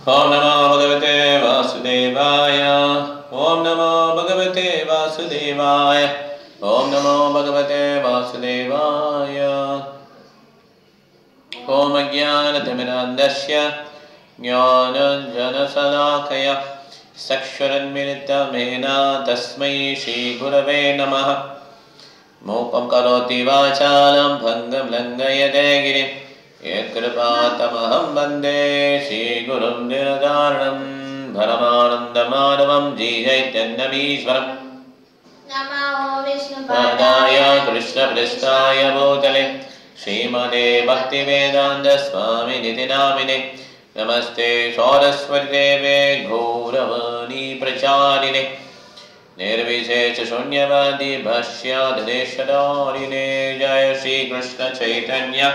Om Namo Bhagavate Vasudevaya. Om Namo Bhagavate Vasudevaya. Om Namo Bhagavate Vasudevaya. Om Ajnanatimidandasya Jnananjanasalakaya Saksharanmilitamena Tasmai Shri Gurave Namaha. Mopam karoti vachalam bhangam langayate girim Yekrpatamaham bande Shri Gurum Dinadaranam Bharamanandamadavam Jijaityanamishwaram Namo Vishnu Padaya Krishna Pristaya Bhutale Srimade Bhaktivedanta Swami Nitinamine Namaste Saraswati Deve Gauravani Pracharine Nirvisecha Shunyavadi Bhashyadadeshadharine Jaya Shri Krishna Chaitanya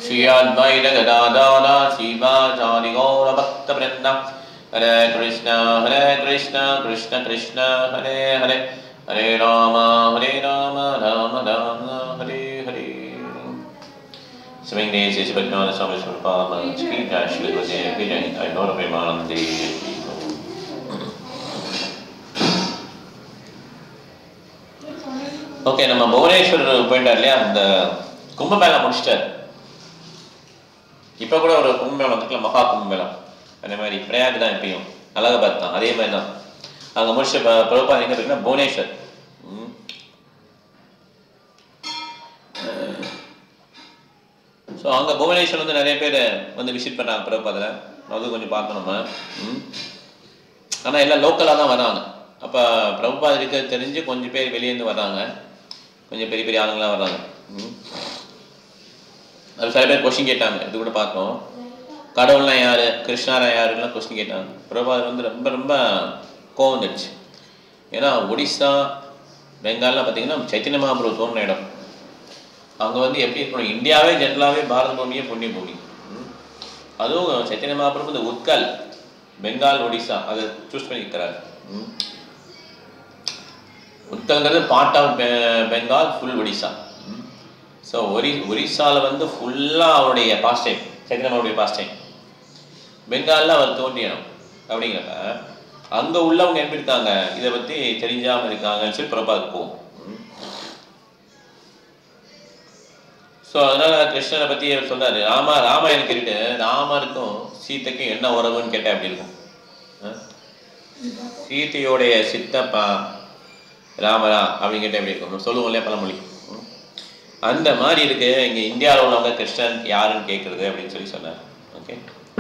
Shri Advaita Gadadara Shiva Jari Gaura Bhakta Vrinda Hare Krishna Krishna Krishna Hare Hare Hare Rama Rama Rama Hare Hare. Swing days is Bhagwan Swami Srupama Shri Jai Shri Vijay Vijay I know of Vimanandi. Okay, நம்ம புவனேஸ்வரர் போயிட்டார் இல்லையா, அந்த கும்பமேளா முடிச்சிட்டார். இப்போ கூட ஒரு கும்பமேளம் வந்துக்கலாம், மகா கும்பமேளம். அதே மாதிரி பிரயாக் தான் எப்பயும் அலகாபாத் தான், அதே மாதிரி தான். அங்கே முடிச்ச பிரபுபாத் எங்கே போயிருக்குன்னா புவனேஸ்வர். ஸோ அங்கே புவனேஸ்வர் வந்து நிறைய பேர் வந்து விசிட் பண்ணாங்க பிரபுபாதில். அது கொஞ்சம் பார்த்தோம் நம்ம. ஆனால் எல்லாம் லோக்கலாக தான் வராங்க. அப்போ பிரபுபாத் இருக்கிறது தெரிஞ்சு கொஞ்சம் பேர் வெளியேருந்து வர்றாங்க, கொஞ்சம் பெரிய பெரிய ஆளுங்களாம் வர்றாங்க. அது சில பேர் கொஸ்டின் கேட்டாங்க, இது கூட பார்த்தோம். கடவுள்லாம் யார், கிருஷ்ணாரா யாருலாம் கொஸ்டின் கேட்டாங்க. பிரபுபாத் வந்து ரொம்ப ரொம்ப கோவம் வந்துடுச்சு. ஏன்னா ஒடிசா பெங்கால்லாம் பார்த்தீங்கன்னா சைத்தன்ய மகாபிரபு தோன்ற இடம். அங்கே வந்து எப்படி இருக்கணும், இந்தியாவே ஜென்ரலாகவே பாரத பூமியே புண்ணிய பூமி. அதுவும் சைத்தன்ய மகாபிரபு இந்த உத்கல் பெங்கால் ஒடிசா அதை சூஸ் பண்ணிக்கிறாரு. உத்கல்ங்கிறது part of Bengal, full Odisha. So ஒரிசாவில் வந்து ஃபுல்லாக அவருடைய பாஸ்ட் டைம், சைத்தன்யமாவுடைய பாஸ்ட் டைம். பெங்காலில் அவர் தோன்றியணும் அப்படிங்கிறப்ப அங்கே உள்ளவங்க எப்படி இருக்காங்க, இதை பற்றி தெரிஞ்சாமல் இருக்காங்கன்னு சொல்லி பிரபாத் போகும். ஸோ அதனால் கிருஷ்ணனை பற்றி அவர் சொல்கிறார். ராமாயணம் கேட்டுட்டு ராமருக்கும் சீத்தைக்கும் என்ன உறவுன்னு கேட்டால் எப்படி இருக்கும். சீத்தையோடைய சித்தப்பா ராமரா அப்படின்னு கேட்டால் எப்படி இருக்கும், சொல்லுவோம் இல்லையா பழமொழி. அந்த மாதிரி இருக்கு இங்கே இந்தியாவில் உள்ளவங்க கிருஷ்ணன் யாருன்னு கேட்குறது அப்படின்னு சொல்லி சொன்னார். ஓகே,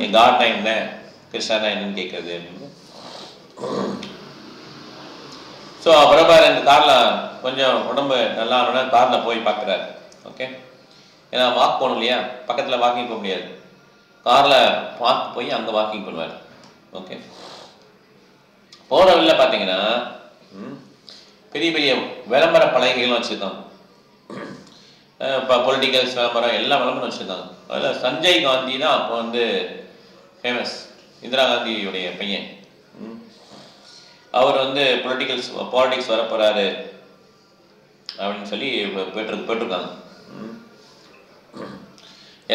என் காட்னா என்ன, கிருஷ்ணனா என்னன்னு கேட்குறது அப்படின்னு. ஸோ பிரபார் இந்த காரில் கொஞ்சம் உடம்பு நல்லா காரில் போய் பார்க்குறாரு. ஓகே, ஏன்னா வாக் போகணும் இல்லையா, பக்கத்தில் வாக்கிங் போக முடியாது. காரில் பார்த்து போய் அங்கே வாக்கிங் பண்ணுவார். ஓகே, போகிற வழியில் பார்த்தீங்கன்னா பெரிய பெரிய விளம்பர பலகைகளும் வச்சுருக்காங்க. இப்போ பொலிட்டிக்கல்ஸ் விளம்பரம் எல்லா விளம்பரம் வச்சுருக்காங்க. அதில் சஞ்சய் காந்தி தான் அப்போ வந்து ஃபேமஸ், இந்திரா காந்தியுடைய பையன். அவர் வந்து பாலிட்டிக்ஸ் வரப்போகிறாரு அப்படின்னு சொல்லி போட்டிருக்காங்க.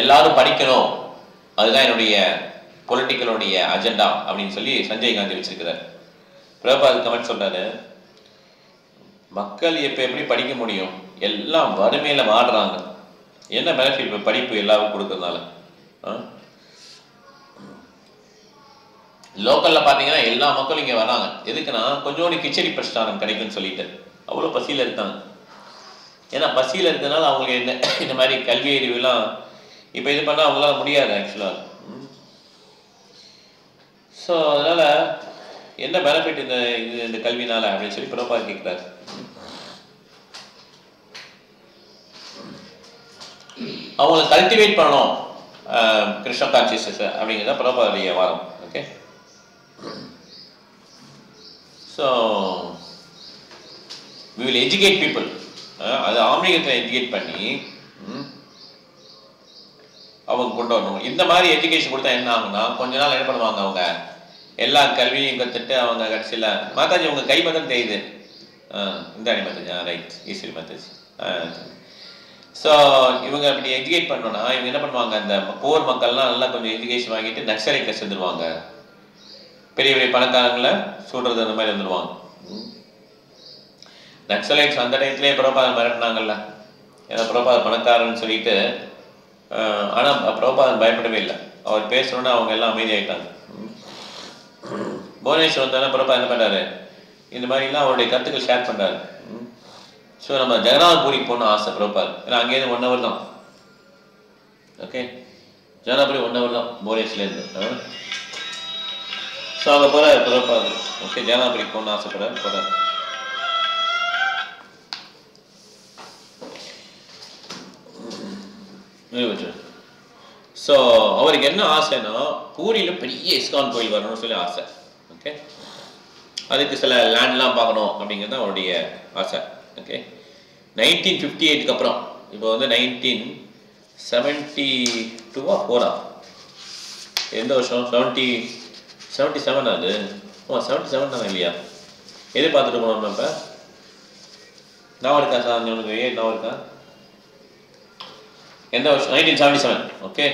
எல்லாரும் படிக்கணும், அதுதான் என்னுடைய பொலிட்டிக்கலுடைய அஜெண்டா அப்படின்னு சொல்லி சஞ்சய் காந்தி வச்சிருக்கிறார். பிரபாத் கமெண்ட் சொல்றாரு, மக்கள் இப்போ எப்படி படிக்க முடியும், எல்லாம் வறுமையில் வாடுறாங்க, என்ன பெனிஃபிட் இப்போ படிப்பு எல்லாரும் கொடுக்கறதுனால. லோக்கலில் பார்த்தீங்கன்னா எல்லா மக்களும் இங்கே வராங்க. எதுக்குன்னா கொஞ்சோண்டு கிச்சடி பிரஸ்தானம் கிடைக்குன்னு சொல்லிட்டு அவ்வளோ பசியில் இருக்காங்க. ஏன்னா பசியில் இருக்கிறதுனால அவங்களுக்கு என்ன இந்த மாதிரி கல்வி அறிவுலாம் இப்போ இது பண்ணால் அவங்களால முடியாது ஆக்சுவலாக. ஸோ அதனால் என்ன பெனிஃபிட் இந்த கல்வினால அப்படின்னு சொல்லி பிரபாத் கேட்குறாரு. அவங்களை கல்டிவேட் பண்ணணும் கிருஷ்ண கான்சியஸ்னஸ் அப்படிங்கிறத பிரபாதுடைய வாதம். Okay, so we will educate people. அது ஆன்மீகத்தை எஜுகேட் பண்ணி அவங்க கொண்டு வரணும். இந்த மாதிரி எஜுகேஷன் கொடுத்தா என்ன ஆகுனா, கொஞ்ச நாள் என்ன பண்ணுவாங்க, அவங்க எல்லா கல்வியும் கற்றுட்டு அவங்க கடைசியில் மாதாஜி உங்க கை மட்டும் தெரியுது, இந்த அணி மாதாஜி ரைட் ஈஸ்வரி மாதாஜி ஸோ இவங்க அப்படி எஜுகேட் பண்ணோன்னா இவங்க என்ன பண்ணுவாங்க, அந்த போர் மக்கள்லாம் நல்லா கொஞ்சம் எஜுகேஷன் வாங்கிட்டு நக்சலைட்டில் சேர்ந்துருவாங்க. பெரிய பெரிய பணக்காரங்களை சுடுறது அந்த மாதிரி வந்துடுவாங்க. நக்சலைட்ஸ் அந்த டயத்துலேயே பிரபாதம் மிரட்டினாங்கல்ல, ஏன்னா பிரபாதம் பணக்காரன்னு சொல்லிட்டு. ஆனால் பிரபாதம் பயப்படவே இல்லை. அவர் பேசணுன்னா அவங்க எல்லாம் அமைதியாகிட்டாங்க. புவனேஸ்வர் வந்தாலும் பிரபாதம் என்ன பண்ணாரு, இந்த மாதிரிலாம் அவருடைய கருத்துக்கள் ஷேர் பண்ணுறாரு. ஸோ நம்ம ஜெகநாதபுரிக்கு போகணும் ஆசை பிரபாத், ஏன்னா அங்கேருந்து 1 hour தான். ஓகே, ஜெகநாதபுரி 1 hour தான் புவனேஸ்வர்லேருந்து. ஸோ அங்கே போகிறார் பிரபாத். ஓகே, ஜெகநாதபுரிக்கு போகணும்னு ஆசைப்படுறாரு, போகிறார். ஸோ அவருக்கு என்ன ஆசைன்னா பூரியில் பெரிய இஸ்கான் கோயில் வரணும்னு சொல்லி ஆசை. ஓகே, அதுக்கு சில லேண்ட்லாம் பார்க்கணும் அப்படிங்கிறது அவருடைய ஆசை. ஓகே, 1958க்கு அப்புறம், இப்போ வந்து 1972 4 எந்த வருஷம், 77 அது. 77 தானே இல்லையா? எது பார்த்துட்டு போனோம் நம்ம? நான் இருக்கா சார் உனக்கு? நான் இருக்கா? எந்த வருஷம்? 1977. ஓகே,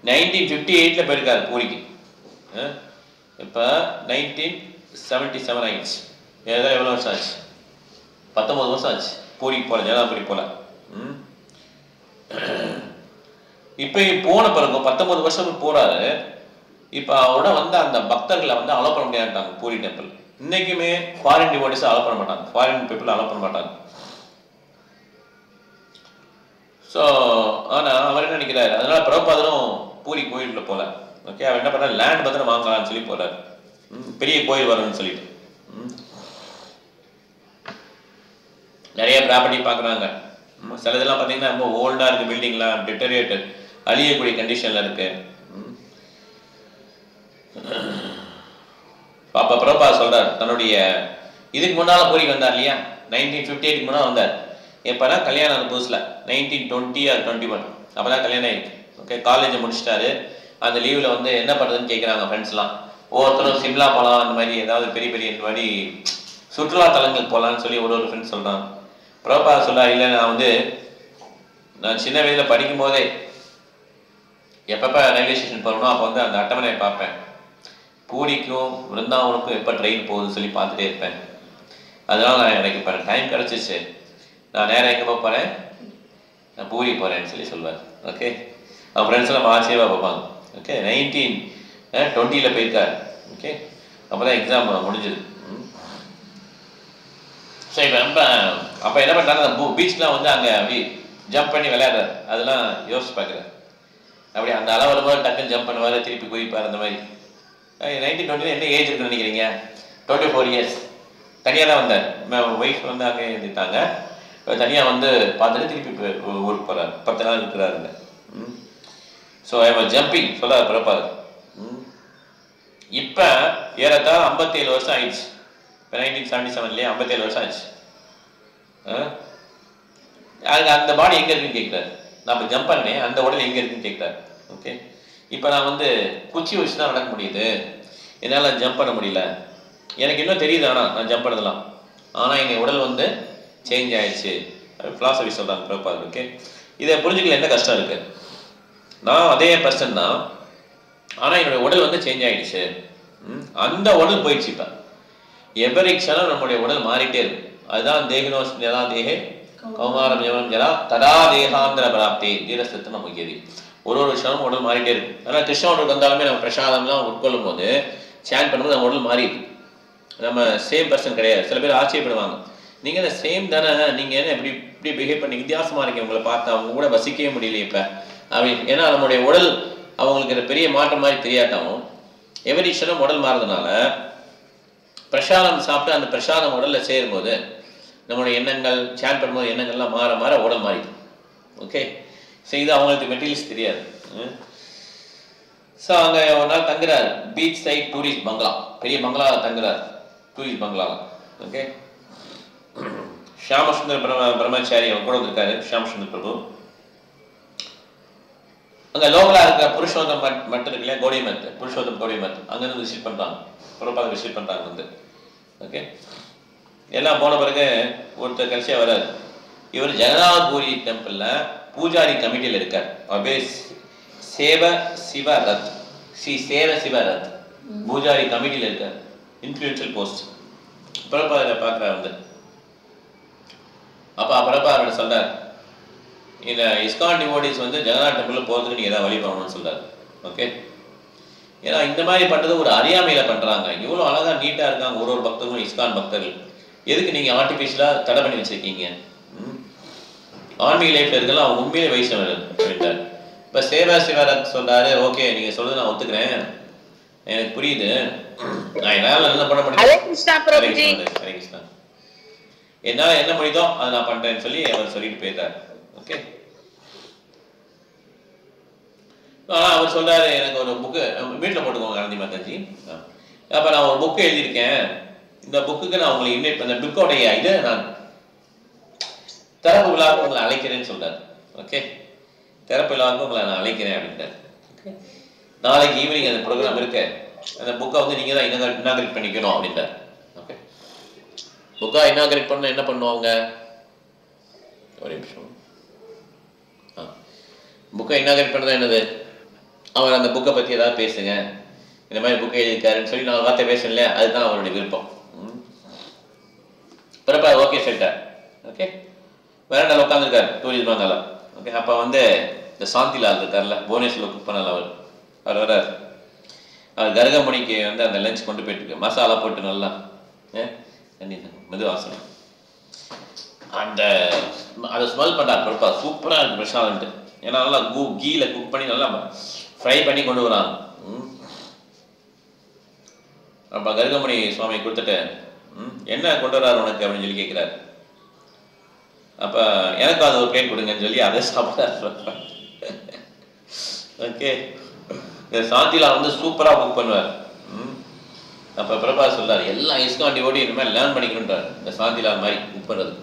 1958ல் போயிருக்காரு பூரிக்கு. இப்போ 1977 ஆயிடுச்சு. ஏதாவது எவ்வளோ வருஷம் ஆச்சு? 19 வருஷம் ஆச்சு பூரிக்கு போல, ஜெகநாதபுரி போல. இப்போ போன பிறகு 19 வருஷம் போறாரு. இப்போ அவரோட வந்து அந்த பக்தர்களை வந்து அலோ பண்ண முடியாதுட்டாங்க பூரி டெம்பிள். இன்னைக்குமே ஃபாரின் டிவோட்டிஸ் அலோ பண்ண மாட்டாங்க, ஃபாரின் பீப்புள் அலோ பண்ண மாட்டாங்க. ஸோ ஆனால் அவர் என்ன நினைக்கிறாரு, அதனால பிரபாதரும் பூரி கோயிலுக்குள்ள போல. ஓகே, அவர் என்ன பண்ணார், லேண்ட் பத்திரம் வாங்கலாம்னு சொல்லி போறாரு. பெரிய கோயில் வரணும்னு சொல்லிட்டு நிறைய ப்ராப்பர்ட்டி பார்க்குறாங்க. சில இதெல்லாம் பார்த்தீங்கன்னா ரொம்ப ஓல்டாக இருக்குது, பில்டிங்லாம் டிட்டரியேட்டட், அழியக்கூடிய கண்டிஷனில் இருக்கு. அப்போ பிரபாத் சொல்றார், தன்னுடைய இதுக்கு முன்னால் பூரிக்கு வந்தார் இல்லையா, 1958க்கு முன்னால் வந்தார். எப்போனா கல்யாணம் புதுசில் 1920 or 21 அப்போ தான் கல்யாணம் ஆயிருக்கு. ஓகே, காலேஜை முடிச்சிட்டாரு. அந்த லீவில் வந்து என்ன பண்ணுறதுன்னு கேட்குறாங்க ஃப்ரெண்ட்ஸ்லாம். ஒவ்வொருத்தரும் சிம்லா போகலாம், அந்த மாதிரி ஏதாவது பெரிய பெரிய இந்த மாதிரி சுற்றுலா தலங்களுக்கு போகலான்னு சொல்லி ஒரு ஃப்ரெண்ட்ஸ் சொல்கிறாங்க. பிரபாத் சொல்கிறார், இல்லை நான் சின்ன வயதில் படிக்கும் போதே எப்பப்போ ரயில்வே ஸ்டேஷன் போகணும் அப்போ வந்து அந்த அட்டவணையை பார்ப்பேன். பூரிக்கும் விருந்தாவனுக்கும் எப்போ ட்ரெயின் போகுதுன்னு சொல்லி பார்த்துட்டே இருப்பேன். அதனால் எனக்கு இப்போ டைம் கிடச்சிச்சு, நான் நேராக எங்கே போகிறேன், நான் பூரி போகிறேன்னு சொல்லி சொல்லுவேன். ஓகே, அவன் ஃப்ரெண்ட்ஸ்லாம் ஆச்சரியமாக பார்ப்பாங்க. ஓகே, 1920 போயிருக்காரு. ஓகே, அப்போ தான் எக்ஸாம் முடிஞ்சுது. ஸோ இப்போ அப்போ என்ன பண்ணுறாங்க, அந்த பீச்லாம் வந்து அங்கே அப்படி ஜம்ப் பண்ணி விளையாடுறாரு. அதெல்லாம் யோசிச்சு பார்க்குறாரு. அப்படி அந்த அளவு வரும்போது டக்குன்னு ஜம்ப் பண்ணுவார், திருப்பி குதிப்பார். அந்த மாதிரி 1920 என்ன ஏஜ் இருக்குன்னு நினைக்கிறீங்க? 24 years. தனியாக தான் வந்தார். ஒய்ஃப் வந்து அங்கே இருந்துட்டாங்க. தனியாக வந்து பார்த்துட்டு திருப்பி ஊருக்கு போகிறார். 10 நாள் இருக்கிறாருங்க. ஸோ ஐ வாஸ் ஜம்பிங் சொல்கிறார் பிரபாத். இப்போ ஏறத்தாழ 57 வருஷம் ஆயிடுச்சு. இப்போ 1977 57 வருஷம் ஆச்சு. அந்த பாடி எங்கே இருக்குன்னு கேட்குறாரு. நான் இப்போ ஜம்ப் பண்ணேன், அந்த உடல் எங்கே இருக்குன்னு கேட்குறாரு. ஓகே, இப்போ நான் வந்து குச்சி வச்சு தான் நடக்க முடியுது, என்னால் ஜம்ப் பண்ண முடியல. எனக்கு இன்னும் தெரியுது, ஆனால் நான் ஜம்ப் பண்ணதெல்லாம், ஆனால் எங்கள் உடல் வந்து சேஞ்ச் ஆயிடுச்சு. ஃபிலாசபி சொல்கிறாங்க பிரபாத். ஓகே, இதை புரிஞ்சுக்கல என்ன கஷ்டம் இருக்குது. நான் அதே பர்சன் தான், ஆனால் என்னுடைய உடல் வந்து சேஞ்ச் ஆகிடுச்சு. அந்த உடல் போயிடுச்சு. இப்போ எவரி க்ஷணம் நம்முடைய உடல் மாறிட்டே இருக்கு. அதுதான் தேகினோஸ் ஜலா தேகே கௌமாரம் ஜலம் ஜலா தடா தேகாந்திர பிராப்தி தீரஸ்தத்தை முக்கியது. ஒரு விஷயம் உடல் மாறிட்டே இருக்கு. ஆனால் கிருஷ்ண உடல் வந்தாலுமே நம்ம பிரசாதம்லாம் உட்கொள்ளும் போது சேன் பண்ணும்போது நம்ம உடல் மாறிடுது. நம்ம சேம் பர்சன் கிடையாது. சில பேர் ஆச்சரியப்படுவாங்க, நீங்கள் என்ன சேம் தானே, நீங்கள் என்ன இப்படி இப்படி பிஹேவ் பண்ணி வித்தியாசமாக இருக்கீங்க, உங்களை பார்த்து அவங்க கூட வசிக்கவே முடியல இப்போ அப்படி. ஏன்னா நம்முடைய உடல் அவங்களுக்கு பெரிய மாற்றம் மாதிரி தெரியாட்டாலும் எவரி க்ஷணம் உடல் மாறுறதுனால பிரசாதம் சாப்பிட்டு அந்த பிரசாதம் உடலில் சேரும்போது நம்மளுடைய எண்ணங்கள் சேன் பண்ணும்போது எண்ணங்கள்லாம் மாற மாற உடல் மாறிடும். ஓகே, ஸோ இது அவங்களுக்கு மெட்டீரியல்ஸ் தெரியாது. ஸோ அங்கே ஒரு நாள் தங்குறாரு, பீச் சைட் டூரிஸ்ட் பங்களா, பெரிய பங்களா தங்குறாரு, டூரிஸ்ட் பங்களா. ஓகே, ஷியாமசுந்தர் பிரம்மச்சாரி அவர் கூட வந்திருக்காரு, ஷியாமசுந்தர் பிரபு. அங்கே லோக்கலாக இருக்கிற புருஷோத்தம் மட் இருக்கு இல்லையா, கௌடி மத், புருஷோத்தம் கௌடி மத், அங்கேருந்து விசிட் பண்ணுறாங்க, பிரபாக விசிட் பண்ணுறாங்க வந்து. ஓகே, எல்லாம் போன பிறகு ஒருத்தர் கடைசியாக வராது. இவர் ஜெகநாதபுரி டெம்பிளில் பூஜாரி கமிட்டியில் இருக்கார். அப்படியே சேவ சிவரத் சேவ சிவரத் பூஜாரி கமிட்டியில் இருக்கார். Influential post. பிரபாதை பார்க்குறாரு வந்து. அப்போ பிரபாதோட சொல்றார், இந்த இஸ்கான் டிவோட்டிஸ் வந்து ஜெகநாத் டெம்பிள் போகிறதுக்கு நீ ஏதாவது வழி பண்ணணும்னு சொல்றாரு. ஓகே, ஏன்னா இந்த மாதிரி பண்ணுறது ஒரு அறியாமையில பண்றாங்க. இவ்வளோ அழகா நீட்டா இருக்காங்க ஒரு பக்தர்களும் இஸ்கான் பக்தர்கள். எதுக்கு நீங்க ஆர்டிஃபிஷியலாக தடை பண்ணி வச்சிருக்கீங்க? ஆன்மீக லைஃப்ல இருக்கலாம் அவங்க உண்மையிலே வைஷ்ணவர் அப்படின்ட்டார். இப்போ சேவா சிவரத் சொல்றாரு, ஓகே நீங்க சொல்றது நான் ஒத்துக்கிறேன், எனக்கு புரியுது, நான் என்னால் என்ன பண்ண முடியும், ஹரே கிருஷ்ணா, என்னால் என்ன முடியுதோ அதை நான் பண்றேன்னு சொல்லி அவர் சொல்லிட்டு போயிட்டார். ஓகே, அவர் சொல்றாரு, எனக்கு ஒரு புக்கு வீட்டில் போட்டுக்கோங்க காந்தி மாதாஜி. அப்போ நான் ஒரு புக்கு எழுதியிருக்கேன், இந்த புக்குக்கு நான் உங்களை இன்வைட் பண்ண, புக்கோடைய இதை நான் திறப்பு விழாவுக்கு உங்களை அழைக்கிறேன்னு சொல்றாரு. ஓகே, திறப்பு விழாவுக்கு உங்களை நான் அழைக்கிறேன் அப்படின்றார். நாளைக்கு ஈவினிங் அந்த ப்ரோக்ராம் இருக்கு, அந்த புக்கை வந்து நீங்க தான் இனாகரேட் பண்ணிக்கணும் அப்படின்றார். ஓகே, புக்கா இனாகரேட் பண்ண என்ன பண்ணுவாங்க? ஒரு நிமிஷம். புக்கை இனாகரேட் பண்ணதான் என்னது, அவர் அந்த புக்கை பற்றி ஏதாவது பேசுங்க, இந்த மாதிரி புக்கை எழுதியிருக்காருன்னு சொல்லி நான் வார்த்தை பேசல, அதுதான் அவருடைய விருப்பம். பிறப்பா ஓகே சொல்லிட்டார். ஓகே, வேற நல்லா உட்காந்துருக்காரு டூரிஸ்ட் நல்லா. ஓகே, அப்போ வந்து இந்த சாந்திலால் இருக்கார்ல, புவனேஸ்வரில் குக் பண்ணல, அவர் வர்றார். அவர் கர்கமுனிக்கு வந்து அந்த லஞ்ச் கொண்டு போயிட்டு மசாலா போட்டு நல்லா மெதுவாசனம் அந்த அதை ஸ்மெல் பண்ணார். பிறப்பா சூப்பராக இருக்கு பிரசாதன்ட்டு, ஏன்னா நல்லா கீல குக் பண்ணி நல்லா ஃப்ரை பண்ணி கொண்டு வராங்க. அப்போ கர்கமுனி சுவாமி கொடுத்துட்டு, என்ன கொண்டு வர்றாரு உனக்கு அப்படின்னு சொல்லி கேட்குறாரு. அப்போ எனக்கு அது ஒரு பிளேட் கொடுங்கன்னு சொல்லி அதை சாப்பிட்றாரு. ஓகே, இந்த சாந்திலா வந்து சூப்பராக குக் பண்ணுவார். அப்போ பிரபா சொல்றாரு, எல்லா இஸ்கான் டிவோட்டி இனிமேல் லேர்ன் பண்ணிக்கணுன்றார் இந்த சாந்திலா மாதிரி குக் பண்ணுறது.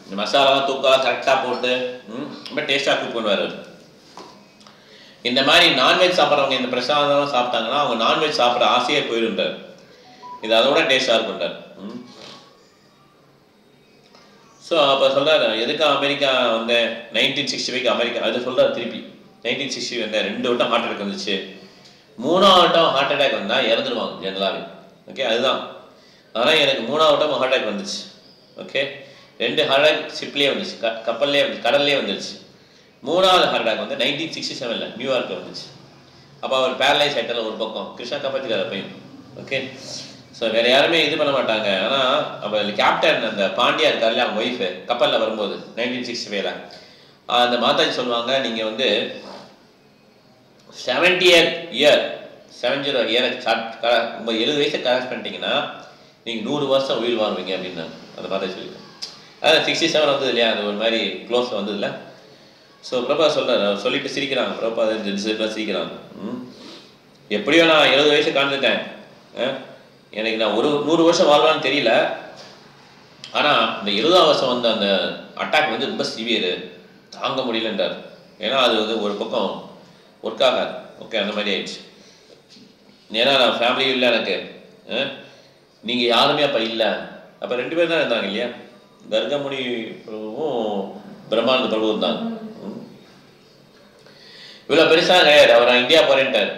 இந்த மசாலாலாம் தூக்கலாம் கரெக்டாக போட்டு ரொம்ப டேஸ்டாக குக் பண்ணுவார். இந்த மாதிரி நான்வெஜ் சாப்பிட்றவங்க இந்த பிரசாதம் சாப்பிட்டாங்கன்னா அவங்க நான்வெஜ் சாப்பிட்ற ஆசையே போயிடுன்றார். இது அதோட டேஸ்டாக இருக்குன்றார். ஸோ அப்போ சொல்கிறார், எதுக்கு அமெரிக்கா வந்து 1965 அமெரிக்கா அது சொல்கிறார். திருப்பி 1960 வந்து 2 வட்டம் ஹார்ட் அட்டாக் வந்துச்சு, 3ஆவது வட்டம் ஹார்ட் அட்டாக் வந்தால் இறந்துருவாங்க ஜெனரலாகவே. ஓகே, அதுதான். ஆனால் எனக்கு 3ஆவது வட்டம் ஹார்ட் அட்டாக் வந்துச்சு. ஓகே, 2 ஹார்ட் அட்டாக் ஷிப்லேயே வந்துச்சு, கப்பல்லே வந்து கடல்லே வந்துருச்சு. 3ஆவது ஹார்ட் அட்டாக் வந்து 1967 நியூயார்க்கில் வந்துச்சு. அப்போ அவர் பேரலைஸ் ஆகிட்டால ஒரு பக்கம், கிருஷ்ணா காப்பாற்றிக்கார் அப்பையும். ஓகே, ஸோ வேறு யாருமே இது பண்ண மாட்டாங்க. ஆனால் அப்போ கேப்டன் அந்த பாண்டியா இருக்கார்ல, அவங்க ஒய்ஃபு கப்பலில் வரும்போது 1965 அந்த மாதாஜி சொல்லுவாங்க, நீங்கள் வந்து 70 இயர் 70 70 வயசை கிராஸ் பண்ணிட்டீங்கன்னா நீங்கள் 100 வருஷம் உயிர் வாழ்வீங்க அப்படின்னு அந்த மாதாஜி சொல்லியிருக்கேன். அதான் 67 வந்தது இல்லையா, அது ஒரு மாதிரி க்ளோஸ் வந்தது இல்லை. ஸோ பிரபா சொல்கிறார், சொல்லிட்டு சிரிக்கிறாங்க. பிரபா சிரிக்கிறாங்க. எப்படியோ நான் 70 வயசு காண்ந்துட்டேன், எனக்கு நான் 100 வருஷம் வாழ்வான்னு தெரியல, ஆனால் இந்த 70ஆவது வருஷம் வந்த அந்த அட்டாக் வந்து ரொம்ப சிவியரு, தாங்க முடியலன்றார். ஏன்னா அது வந்து ஒரு பக்கம் ஒர்க் ஆகாது. ஓகே, அந்த மாதிரி ஆயிடுச்சு. ஏன்னா நான் ஃபேமிலியும் இல்லை எனக்கு, நீங்கள் யாருமே அப்போ இல்லை. அப்போ 2 பேர் தான் இருந்தாங்க இல்லையா, கர்கமுனி பிரபுவும் பிரம்மானந்த பிரபுவும் தான். இவ்வளோ பெருசாக கிடையாது. அவர் நான் இந்தியா போகிறேன்ட்டார்.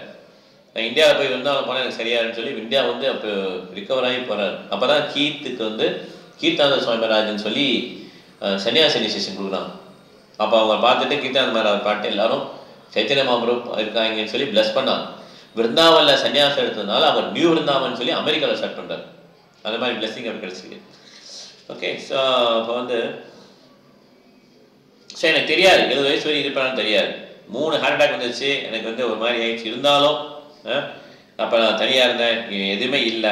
நான் இந்தியாவில் போய் வந்தாலும் போனால் எனக்கு சரியாருன்னு சொல்லி இந்தியா வந்து அப்போ ரிகவர் ஆகி போகிறார். அப்போ தான் கீர்த்துக்கு வந்து கீர்த்தானந்த சுவாமி மகாராஜ்னு சொல்லி சன்னியாசி இனிஷியேஷன் கொடுக்குறாங்க. அப்போ அவங்க பார்த்துட்டு கீர்த்தானந்த மகாராஜ் பாட்டு எல்லாரும் சைத்தன்ய மகாபிரபு இருக்காங்கன்னு சொல்லி பிளஸ் பண்ணாங்க. விருந்தாவனில் சன்னியாசம் எடுத்ததுனால அவர் நியூ விருந்தாவன் சொல்லி அமெரிக்காவில் ஸ்டார்ட் பண்ணுறாரு. அந்த மாதிரி பிளஸிங் அவர் கிடச்சிருக்கு. ஓகே, ஸோ இப்போ வந்து ஸோ எனக்கு தெரியாது 70 வயசு வரைக்கும் இருப்பான்னு தெரியாது. 3 ஹார்ட் அட்டாக் வந்துச்சு, எனக்கு வந்து ஒரு மாதிரி ஆயிடுச்சு. இருந்தாலும் அப்போ நான் தனியாக இருந்தேன், எதுவுமே இல்லை,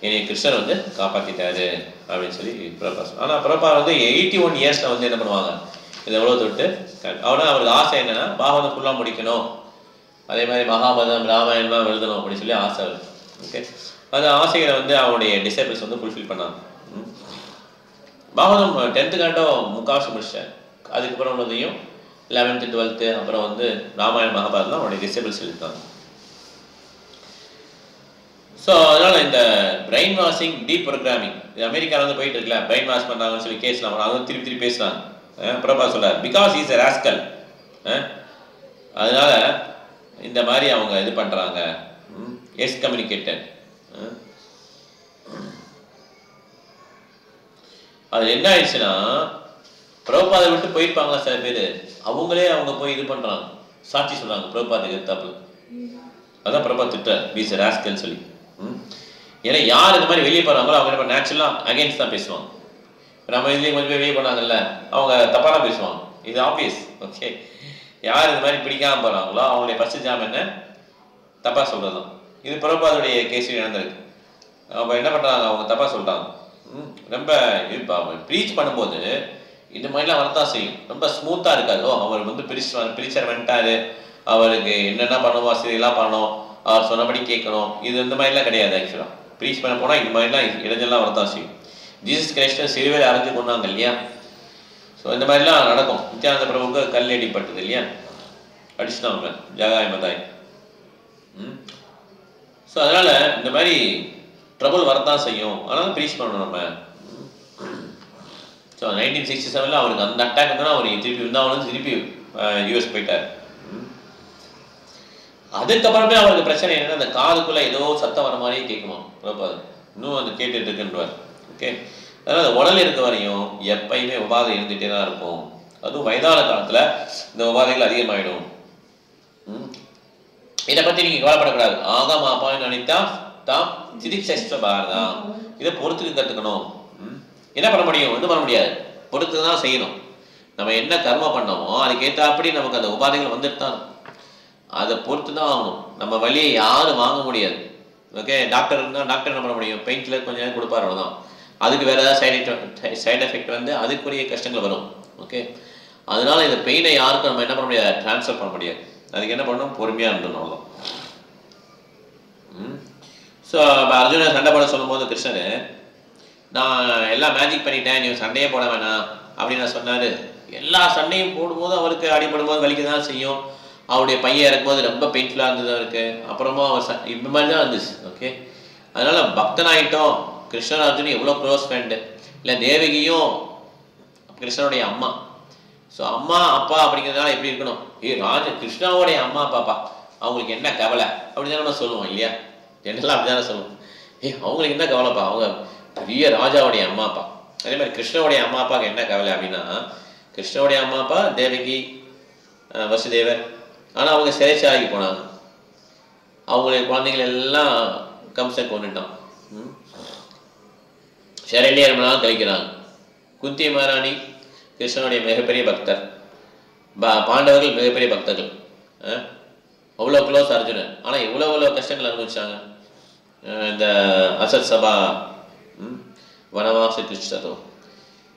என்னை கிருஷ்ணர் வந்து காப்பாற்றிட்டாரு அப்படின்னு சொல்லி பிரபா. ஆனால் பிரபா வந்து 81 இயர்ஸில் வந்து என்ன பண்ணுவாங்க, இதை எவ்வளோ தொட்டு அவனா அவருக்கு ஆசை என்னன்னா பாகவதம் ஃபுல்லாக முடிக்கணும், அதே மாதிரி மகாபாரதம் ராமாயணம்லாம் எழுதணும் அப்படின்னு சொல்லி ஆசை வருது. ஓகே, அந்த ஆசைகளை வந்து அவனுடைய டிசைபிள்ஸ் வந்து ஃபுல்ஃபில் பண்ணாங்க. பாகவதம் 10th காண்டம் முக்கால்வாசி முடிச்சிட்டேன். அதுக்கப்புறம் உள்ளதையும் 11th 12th அப்புறம் வந்து ராமாயண மகாபாரதம் அவனுடைய டிசைபிள்ஸ் எழுதிட்டாங்க. ஸோ அதனால இந்த பிரெயின் வாஷிங் டீப் ப்ரோக்ராமிங் இது அமெரிக்காவில் வந்து போயிட்டு இருக்குல்ல, பிரெயின் வாஷ் பண்ணாங்கன்னு சொல்லி கேஸ்லாம் வரும், அதை திருப்பி திருப்பி பேசுறாங்க. பிரபா சொல்றாரு பிகாஸ் இஸ் எ ராஸ்கல், அதனால இந்த மாதிரி அவங்க இது பண்றாங்க, எக்ஸ்கம்யூனிகேட்டட். அது என்ன ஆயிடுச்சுன்னா பிரபாதை விட்டு போயிருப்பாங்களா சில பேர், அவங்களே அவங்க போய் இது பண்றாங்க, சாட்சி சொல்றாங்க பிரபாதுக்கு எத்தாப்புல. அதான் பிரபா திட்டார் பீஸ் ராஸ்கல்னு சொல்லி. ஏன்னா யார் இந்த மாதிரி வெளியே போறாங்களோ அவங்க என்ன நேச்சுரலாக அகேன்ஸ்ட் தான் பேசுவாங்க. நம்ம இதுலேயும் கொஞ்சம் வெளியே போனாங்கல்ல அவங்க தப்பாக தான் பேசுவாங்க, இது ஆப்வியஸ். ஓகே, யார் இந்த மாதிரி பிடிக்காம போகிறாங்களோ அவங்களுடைய ஃபர்ஸ்ட் ஜாம் என்ன, தப்பாக சொல்கிறது தான். இது பிரபாதுடைய கேஸில் நடந்திருக்கு. அவங்க என்ன பண்ணுறாங்க, அவங்க தப்பாக சொல்லிட்டாங்க. ரொம்ப இப்போ ப்ரீச் பண்ணும்போது இந்த மாதிரிலாம் வரத்தான் செய்யும், ரொம்ப ஸ்மூத்தாக இருக்காது. அவர் வந்து பிரிச்சர் வந்துட்டாரு, அவருக்கு என்னென்ன பண்ணணும் வசதியெல்லாம் பண்ணணும், அவர் சொன்னபடி கேட்கணும், இது இந்த மாதிரிலாம் கிடையாது. ஆக்சுவலாக ப்ரீச் பண்ண போனால் இந்த மாதிரிலாம் இடைஞ்செல்லாம் வரத்தான் செய்யும். ஜீசஸ் கிரைஸ்ட சிறுவேலை அரைஞ்சு கொண்டாங்க இல்லையா, ஸோ இந்த மாதிரிலாம் நடக்கும். நித்யானந்த பிரபுக்கு கல் அடிப்பட்டது இல்லையா, அடிச்சுட்டாங்க ஜகாய் மதாய். ஸோ அதனால இந்த மாதிரி ட்ரபுள் வரத்தான் செய்யும், அதனால ப்ரீச் பண்ணணும் நம்ம. ஸோ 1967 அவருக்கு அந்த அட்டாக் இருந்தால் அவர் திருப்பி இருந்தாலும் திருப்பி யூஎஸ் போயிட்டார். அதுக்கப்புறமே அவருக்கு பிரச்சனை என்னன்னா அந்த காதுக்குள்ள ஏதோ சத்தம் வர மாதிரியே கேட்குமா பிரபாது, இன்னும் அது கேட்டுட்டு இருக்குன்றார். ஓகே, அதனால அந்த உடல் இருக்க வரையும் எப்பயுமே உபாதை இருந்துகிட்டே தான் இருக்கும். அதுவும் வயதான காலத்துல இந்த உபாதைகள் அதிகமாயிடும். இதை பத்தி நீங்க கவலைப்படக்கூடாது. ஆகாம அப்பான்னு நினைத்தா தாம் சிதிக்ஷபாரதான், இதை பொறுத்துக்கு கத்துக்கணும். என்ன பண்ண முடியும், ஒன்றும் பண்ண முடியாது, பொறுத்து தான் செய்யணும். நம்ம என்ன கர்ம பண்ணோமோ அதுக்கேற்றாப்படி நமக்கு அந்த உபாதைகள் வந்துட்டு தான், அதை பொறுத்து தான் ஆகணும். நம்ம வழியை யாரும் வாங்க முடியாது. ஓகே, டாக்டர் இருந்தால் டாக்டர் என்ன பண்ண முடியும், பெயின் கில்லர் கொஞ்சம் நேரம் கொடுப்பாரு, அவ்வளோதான். அதுக்கு வேற ஏதாவது சைட் எஃபெக்ட் வந்து அதுக்குரிய கஷ்டங்கள் வரும். ஓகே, அதனால இந்த பெயினை யாருக்கும் நம்ம என்ன பண்ண முடியாது, ட்ரான்ஸ்ஃபர் பண்ண முடியாது. அதுக்கு என்ன பண்ணணும், பொறுமையாக இருந்தணும், அவ்வளோதான். ஸோ இப்போ அர்ஜுனன் சண்டை போட சொல்லும் போது கிருஷ்ணர் நான் எல்லாம் மேஜிக் பண்ணிட்டேன், நீ சண்டையே போட வேணாம் அப்படின்னு நான் சொன்னார். எல்லா சண்டையும் போடும்போது அவருக்கு அடிபடும் போது வலிக்க தான் செய்யும். அவருடைய பையன் இறக்கும்போது ரொம்ப பெயின்ஃபுல்லாக இருந்தது அவருக்கு. அப்புறமா அவர் இந்த மாதிரி தான் இருந்துச்சு. ஓகே, அதனால பக்தனாயிட்டோம். கிருஷ்ணர் அர்ஜுனன் எவ்வளோ க்ளோஸ் ஃப்ரெண்டு இல்லை, தேவகியும் கிருஷ்ணனுடைய அம்மா. ஸோ அம்மா அப்பா அப்படிங்கிறதுனால எப்படி இருக்கணும், கிருஷ்ணாவுடைய அம்மா அப்பாப்பா அவங்களுக்கு என்ன கவலை அப்படின்னு நம்ம சொல்லுவோம் இல்லையா, ஜென்ரலாக அப்படி தானே சொல்லுவோம். அவங்களுக்கு என்ன கவலைப்பா, அவங்க பெரிய ராஜாவுடைய அம்மா அப்பா. அதே மாதிரி கிருஷ்ணனுடைய அம்மா அப்பாவுக்கு என்ன கவலை அப்படின்னா, கிருஷ்ணனுடைய அம்மா அப்பா தேவகி வசுதேவர், ஆனால் அவங்க சிறைச்சாலைக்கு போனாங்க. அவங்களுடைய குழந்தைகள் எல்லாம் கம்சன் கொண்டுட்டான். சிறையிலே ரொம்ப நாள் கழிக்கிறாங்க. குந்தி மகாராணி கிருஷ்ணனுடைய மிகப்பெரிய பக்தர், பாண்டவர்கள் மிகப்பெரிய பக்தர்கள், அவ்வளோ க்ளோஸ் அர்ஜுனன். ஆனால் எவ்வளோ கஷ்டங்கள் அனுபவிச்சாங்க. இந்த அசத் சபா வனவாச கிருஷ்ணதோ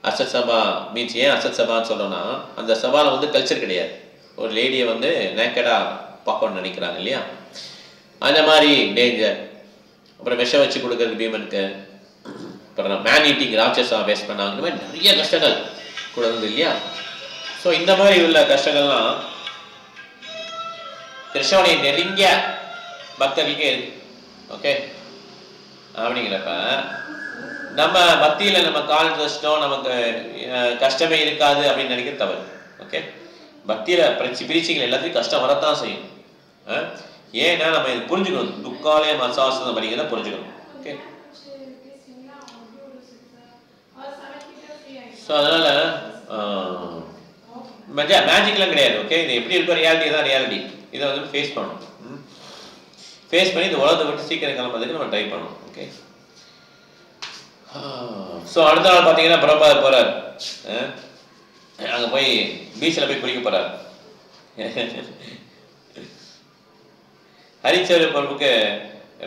அசத் சபா மீன்ஸ் ஏன் அசத் சபான்னு சொல்கிறோன்னா, அந்த சபாவில் வந்து கல்ச்சர் கிடையாது. ஒரு லேடியை வந்து நேக்கடாக பார்க்கணும்னு நினைக்கிறாங்க இல்லையா, அந்த மாதிரி டேஞ்சர். அப்புறம் விஷம் வச்சு கொடுக்குறது பீமனுக்கு, அப்புறம் மேன் ஈட்டிங் ராட்சஸா வேஸ்ட் பண்ணாங்க. இந்த மாதிரி நிறைய கஷ்டங்கள் கொடுக்குது இல்லையா. ஸோ இந்த மாதிரி உள்ள கஷ்டங்கள்லாம் கிருஷ்ணனுடைய நெருங்கிய பக்தர்களுக்கே இருக்கு. ஓகே, அப்படிங்கிறப்ப நம்ம பக்தியில் நம்ம கால் வச்சிட்டோம், நமக்கு கஷ்டமே இருக்காது அப்படின்னு நினைக்கிறது தவறு. ஓகே, பக்தியில் பிரீச்சிகள் எல்லாத்தையும் கஷ்டம் வரத்தான் செய்யும். ஏன்னா நம்ம இது புரிஞ்சுக்கணும், துக்காலே மசாசனம் அப்படிங்கிறத புரிஞ்சுக்கணும். ஓகே, ஸோ அதனால மேஜிக்லாம் கிடையாது. ஓகே, இது எப்படி இருக்கோ ரியாலிட்டி தான் ரியாலிட்டி. இதை வந்து ஃபேஸ் பண்ணணும். ஃபேஸ் பண்ணி இந்த உலகத்தை விட்டு சீக்கிரம் கிளம்புறதுக்கு நம்ம ட்ரை பண்ணணும். ஓகே, ஸோ அடுத்த நாள் பார்த்தீங்கன்னா பிரபாத் போகிறார், அங்கே போய் பீச்சில் போய் குளிக்க போகிறார். ஹரிச்சந்திர பிரபுக்கு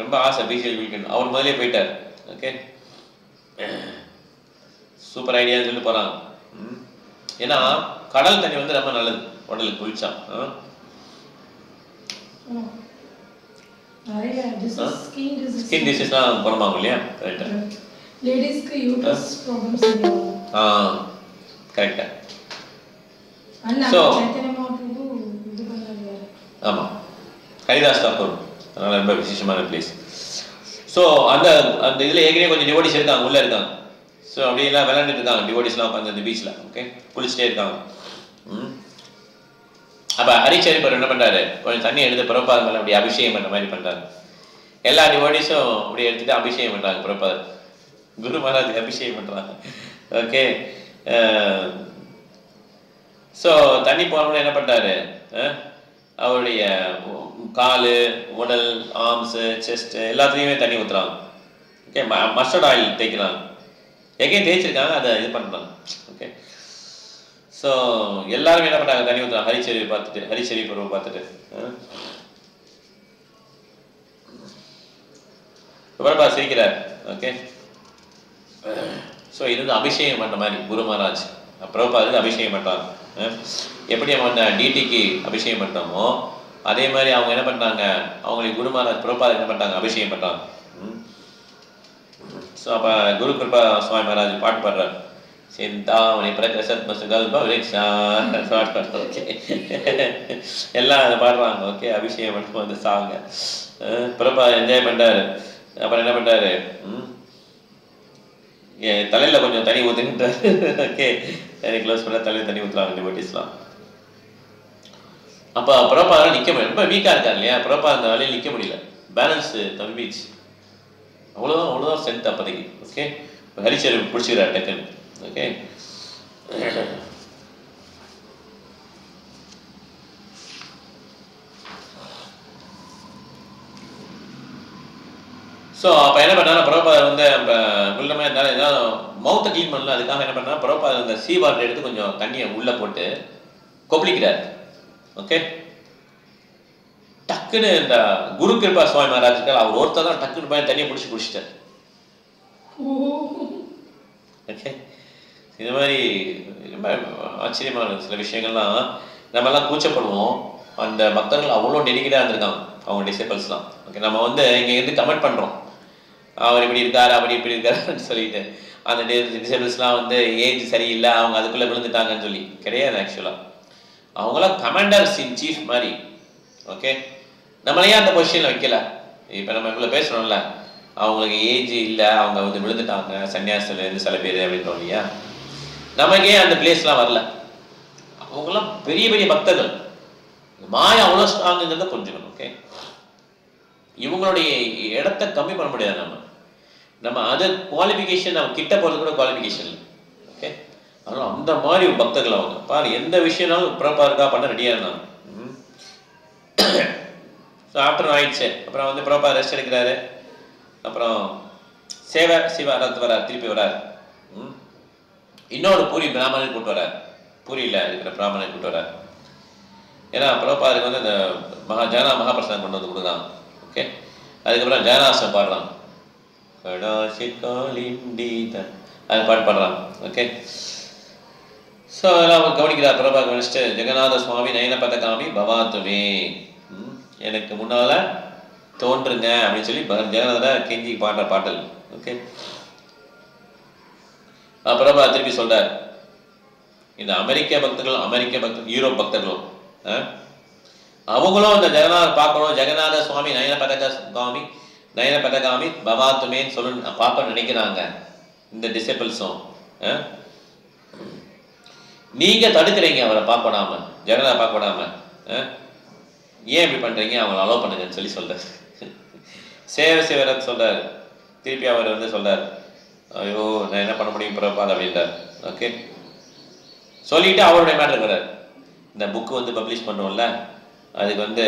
ரொம்ப ஆசை பீச்சில் குளிக்கணும். அவர் முதலே போயிட்டார். ஓகே, சூப்பர் ஐடியான்னு சொல்லி போகிறாங்க. ஏன்னா கடல் தண்ணி வந்து ரொம்ப நல்லது உடலுக்கு குளிச்சா. ஸ்கின் டிசீஸ்லாம் குணமாகும் இல்லையா. லேடிஸ்க்கு யூட்ரஸ் ப்ராப்ளம்ஸ் கரெக்டா. ஸோ ஆமாம், ஹரிதாஸ் தாக்கூர், அதனால் ரொம்ப விசேஷமான பிளேஸ். ஸோ ஸோ அந்த அந்த இதில் ஏற்கனவே கொஞ்சம் டிவோடிஸ் இருக்காங்க, உள்ளே இருக்காங்க. ஸோ அப்படியெல்லாம் விளையாண்டுட்டு இருக்காங்க டிவோடிஸ்லாம் உட்காந்து அந்த பீச்சில். ஓகே, குளிச்சுட்டே இருக்காங்க. அப்போ ஹரிச்சரிப்பர் என்ன பண்ணுறாரு, கொஞ்சம் தண்ணி எடுத்து பிரபாதர் மேலே அப்படி அபிஷேகம் பண்ணுற மாதிரி பண்ணுறாரு. எல்லா டிவோடிஸும் அப்படி எடுத்துட்டு அபிஷேகம் பண்ணுறாங்க பிரபாதர். குரு மகாராஜுக்கு அபிஷேகம் பண்ணுறாங்க. ஓகே, ஸோ தண்ணி போனோம்னா என்ன பண்ணுறாரு, அவருடைய கால், உடல், ஆர்ம்ஸு, செஸ்ட்டு எல்லாத்துலேயுமே தண்ணி ஊற்றுறாங்க. ஓகே, மஸ்டர்ட் ஆயில் தேய்க்கிறாங்க. எங்கேயும் தேய்ச்சிருக்காங்க, அதை இது பண்ணுறாங்க. ஓகே, ஸோ எல்லாருமே என்ன பண்ணுறாங்க, தண்ணி ஊற்றுறாங்க. ஹரிச்செல்வி பார்த்துட்டு, ஹரிச்செல்வி பருவம் பார்த்துட்டு பிரபா சிரிக்கிறார். ஓகே, ஸோ இது வந்து அபிஷேகம் பண்ணுற மாதிரி குரு மகாராஜ் பிரபாதுக்கு அபிஷேகம் பண்ணுறாங்க. எப்படி நம்ம டிடிக்கு அபிஷேகம் பண்ணுறோமோ அதே மாதிரி அவங்க என்ன பண்ணுறாங்க, அவங்களுக்கு குரு மகாராஜ் பிரபாது என்ன பண்ணுறாங்க, அபிஷேகம் பண்ணுறாங்க. ஸோ அப்போ குரு கிருபா சுவாமி மகாராஜ் பாட்டு பாடுறார். சிந்தாமணி பிரகசத் மசுகல்ப விரக்ஷா பாட்டு பாடுறாங்க. ஓகே, எல்லாம் அதை பாடுறாங்க. ஓகே, அபிஷேகம் மட்டும் வந்து சாங்க பிரபா என்ஜாய் பண்ணுறாரு. அப்புறம் என்ன பண்ணுறாரு, தலையில் கொஞ்சம் தண்ணி ஊற்றுன்றாரு. ஓகே, தண்ணி க்ளோஸ் பண்ண தலையில் தண்ணி ஊற்றுறாங்க டிவோட்டிஸ்லாம். அப்போ பிரபாதால் நிற்க முடியல, ரொம்ப வீக்காக இருக்காரு இல்லையா, பிரபா அந்த வேலையில் நிற்க முடியல, பேலன்ஸு தம்பிச்சு, அவ்வளோதான் ஸ்ட்ரென்த் அப்போதைக்கு. ஓகே, ஹரிச்சர் பிடிச்சிக்கிறார் டக்குன்னு. ஓகே, ஸோ அப்போ என்ன பண்ணாலும் பிரபாதர் வந்து நம்ம உள்ளமே இருந்தாலும் ஏதாவது மவுத்தை க்ளீன் பண்ணல, அதுக்காக என்ன பண்ணா பிரபாதர் அந்த சீ வாட்டர் எடுத்து கொஞ்சம் தண்ணியை உள்ளே போட்டு கொப்பளிக்கிறார். ஓகே, டக்குன்னு இந்த குரு கிருபா சுவாமி மகாராஜுக்கு அவர் ஒருத்தர் தான் டக்குன்னு போய் தண்ணியை பிடிச்சி குடிச்சிட்டார். ஓகே, இது மாதிரி ரொம்ப ஆச்சரியமான சில விஷயங்கள்லாம் நம்மெல்லாம் கூச்சப்படுவோம். அந்த பக்தர்கள் அவ்வளோ டெடிக்கேட்டாக இருந்திருக்காங்க அவங்க டிசைபிள்ஸ்லாம். ஓகே, நம்ம வந்து இங்கே இருந்து கமெண்ட் பண்ணுறோம், அவர் இப்படி இருக்காரு அப்படி இப்படி இருக்காருன்னு சொல்லிட்டு. அந்த டிசைபிள்ஸ்லாம் வந்து ஏஜ் சரியில்லை, அவங்க அதுக்குள்ளே விழுந்துட்டாங்கன்னு சொல்லி கிடையாது. ஆக்சுவலாக அவங்களாம் கமாண்டர்ஸ் இன் சீஃப் மாதிரி. ஓகே, நம்மளையே அந்த பொசிஷனில் வைக்கல. இப்போ நம்ம இவ்வளோ பேசுகிறோம்ல, அவங்களுக்கு ஏஜ் இல்லை, அவங்க வந்து விழுந்துட்டாங்க சன்னியாசத்துலேருந்து சில பேர் அப்படின்றோம் இல்லையா, நமக்கே அந்த பிளேஸ்லாம் வரல. அவங்களாம் பெரிய பெரிய பக்தர்கள், மாயா அவ்வளோ ஸ்ட்ராங்குங்கிறத புரிஞ்சுக்கணும். ஓகே, இவங்களுடைய இடத்த கம்மி பண்ண முடியாது. நம்ம அது குவாலிஃபிகேஷன், நம்ம கிட்ட போகிறது கூட குவாலிஃபிகேஷன் இல்லை. ஓகே, அதனால் அந்த மாதிரி பக்தர்கள் அவங்க பாரு, எந்த விஷயம்னாலும் ப்ராப்பராக இருக்கா பண்ண ரெடியாக இருந்தாங்க. ஸோ ஆஃப்டர் ஆயிடுச்சு. அப்புறம் வந்து ப்ராப்பராக ரெஸ்ட் எடுக்கிறாரு. அப்புறம் சிவாரத்து வரார், திருப்பி வரார். இன்னொரு பூரி பிராமணன் கூட்டு வரார், பூரியில் இருக்கிற பிராமணன் கூட்டு வரார். ஏன்னா ப்ராப்பருக்கு வந்து இந்த ஜானா மகாபிரசாதம் கொண்டு வந்து கொடுக்குறாங்க. ஓகே, அதுக்கப்புறம் ஜானாசம் பாடுறாங்க, அது பாட்டு பாடுறாங்க. ஓகே, ஸோ அதெல்லாம் அவங்க கவனிக்கிறார். பிரபா கவனிச்சுட்டு ஜெகநாத சுவாமி நயன பதகாமி பவாத்துமே, எனக்கு முன்னால் தோன்றுங்க அப்படின்னு சொல்லி ஜெகநாதனை கெஞ்சி பாடுற பாட்டல். ஓகே, பிரபா திருப்பி சொல்றார், இந்த அமெரிக்க பக்தர்கள் யூரோப் பக்தர்களும் அவங்களும் இந்த ஜெகநாதர் பார்க்கணும், ஜெகநாத சுவாமி நயன பதகாமி பவாத்துமேன்னு சொல்லு பார்க்க நினைக்கிறாங்க. இந்த டிசைபிள்ஸும் நீங்க தடுக்கிறீங்க அவரை பார்க்க விடாம, ஜெகநாத பார்க்க விடாம. ஏன் இப்படி பண்றீங்க, அவங்களை அலோவ் பண்ணுங்கன்னு சொல்லி சொல்றாரு. சிவரத் சொல்றாரு. திருப்பி அவர் வந்து சொல்றாரு, ஐயோ நான் என்ன பண்ண முடியும் பிரபாத் அப்படின்றார். ஓகே, சொல்லிட்டு அவருடைய மேட்டர் இருக்கிறார். இந்த புக்கு வந்து பப்ளிஷ் பண்ணுவோம்ல, அதுக்கு வந்து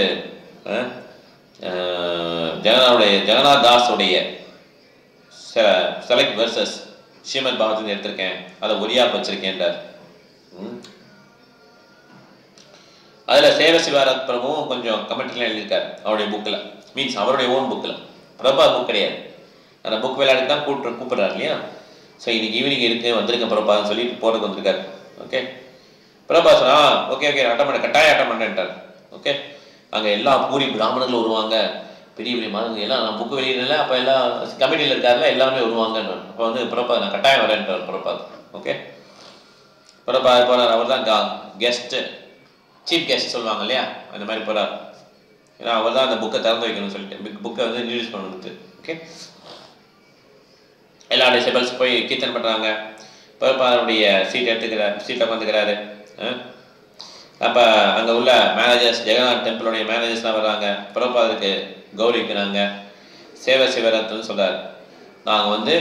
ஜெகநாத் தாஸுடைய செலக்ட் வெர்சஸ் ஸ்ரீமத் பாகவத் எடுத்திருக்கேன், அதை ஒரியாக வச்சிருக்கேன்றார். அதில் சிவாரத் பிரபுவும் கொஞ்சம் கமெண்ட்லாம் எழுதியிருக்காரு அவருடைய புக்கில், மீன்ஸ் அவருடைய ஓன் புக்கில். பிரபா புக் கிடையாது, அந்த புக் விளையாடுக்கு தான் கூப்பிடுறாரு இல்லையா. ஸோ இன்னைக்கு ஈவினிங் இருக்கு, வந்திருக்க பிரபான்னு சொல்லி போகிறதுக்கு வந்திருக்காரு. ஓகே, பிரபா சொன்னா ஓகே அட்டம் பண்ண, கட்டாயம் அட்டம் பண்ணேன்ட்டார். ஓகே, அங்கே எல்லா பூரி பிராமணர்களும் வருவாங்க, பெரிய பெரிய மதங்கள் எல்லாம். நான் புக்கு வெளியிடல, அப்போ எல்லாம் கமிட்டியில் இருக்காருல, எல்லாமே வருவாங்கன்னு. அப்போ வந்து பிரபா நான் கட்டாயம் வரேன்ட்டார் பிரபா. ஓகே, பிரபா போகிறார். அவர் தான் கெஸ்ட்டு, சீஃப் கெஸ்ட் சொல்லுவாங்க இல்லையா, அந்த மாதிரி போகிறார். ஏன்னா அவர் தான் அந்த புக்கை திறந்து வைக்கணும்னு சொல்லிட்டு புக்கை வந்து இன்ட்ரடியூஸ் பண்ணணும்ட்டு. ஓகே, எல்லா டிசபிள்ஸ் போய் கீர்த்தன் பண்ணுறாங்க. பிரபாதனுடைய சீட்டை உட்காந்துக்கிறாரு. அப்போ அங்கே உள்ள மேனேஜர்ஸ், ஜெகநாத் டெம்பிளுடைய மேனேஜர்ஸ்லாம் வர்றாங்க. பிரபாதருக்கு கௌரவிக்கிறாங்க. சேவை சிவரத்னு சொல்கிறார், நாங்கள் வந்து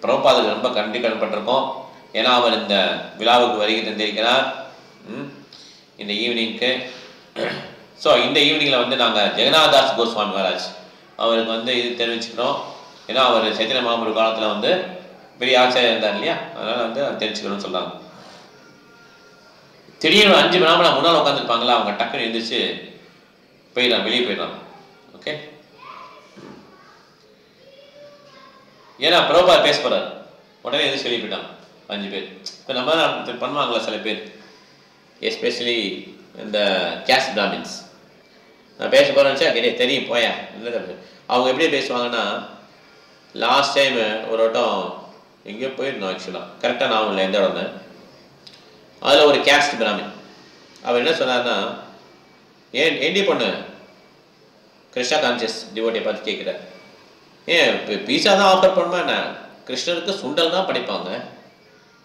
பிரபாதருக்கு ரொம்ப கடன்பட்டிருக்கோம். ஏன்னா அவர் இந்த விழாவுக்கு வருகை தந்திருக்கிறார் இந்த ஈவினிங்க்கு. ஸோ இந்த ஈவினிங்கில் வந்து நாங்கள் ஜெகநாதாஸ் கோஸ்வாமி மகாராஜ் அவருக்கு வந்து இது தெரிவிச்சுக்கிறோம். ஏன்னா அவர் சைத்தன்ய மகாபிரபு காலத்தில் வந்து பெரிய ஆச்சாரியா இருந்தார் இல்லையா, அதனால் வந்து தெரிஞ்சுக்கணும்னு சொல்கிறாங்க. திடீர்னு 5 பிராமணா முன்னால் உட்காந்துருப்பாங்களா, அவங்க டக்குன்னு எழுந்திரிச்சு போயிடலாம், வெளியே போயிடலாம். ஓகே, ஏன்னா பிரபாத் பேச போகிறார், உடனே எதுவும் சொல்லி போயிட்டாங்க 5 பேர். இப்போ நம்ம பண்ணுவாங்களா சில பேர், எஸ்பெஷலி இந்த கேஸ்ட் பிராமின்ஸ், நான் பேச போகிறேன்னு சார் தெரியும் போயா இல்லை. அவங்க எப்படி பேசுவாங்கன்னா, லாஸ்ட் டைம் ஒரு வட்டம் எங்கேயோ போயிருந்தோம், ஆக்சுவலாக கரெக்டாக நான் இல்லை எந்த இடம், அதில் ஒரு கேஸ்ட் பிராமின் அவர் என்ன சொன்னார்னா, ஏண்டி பொண்ணு கிருஷ்ணா கான்சியஸ் டிவோட்டியை பார்த்து கேட்குறார், ஏன் பீஸா தான் ஆஃபர் பண்ணுமா என்ன, கிருஷ்ணருக்கு சுண்டல் தான் படிப்பாங்க,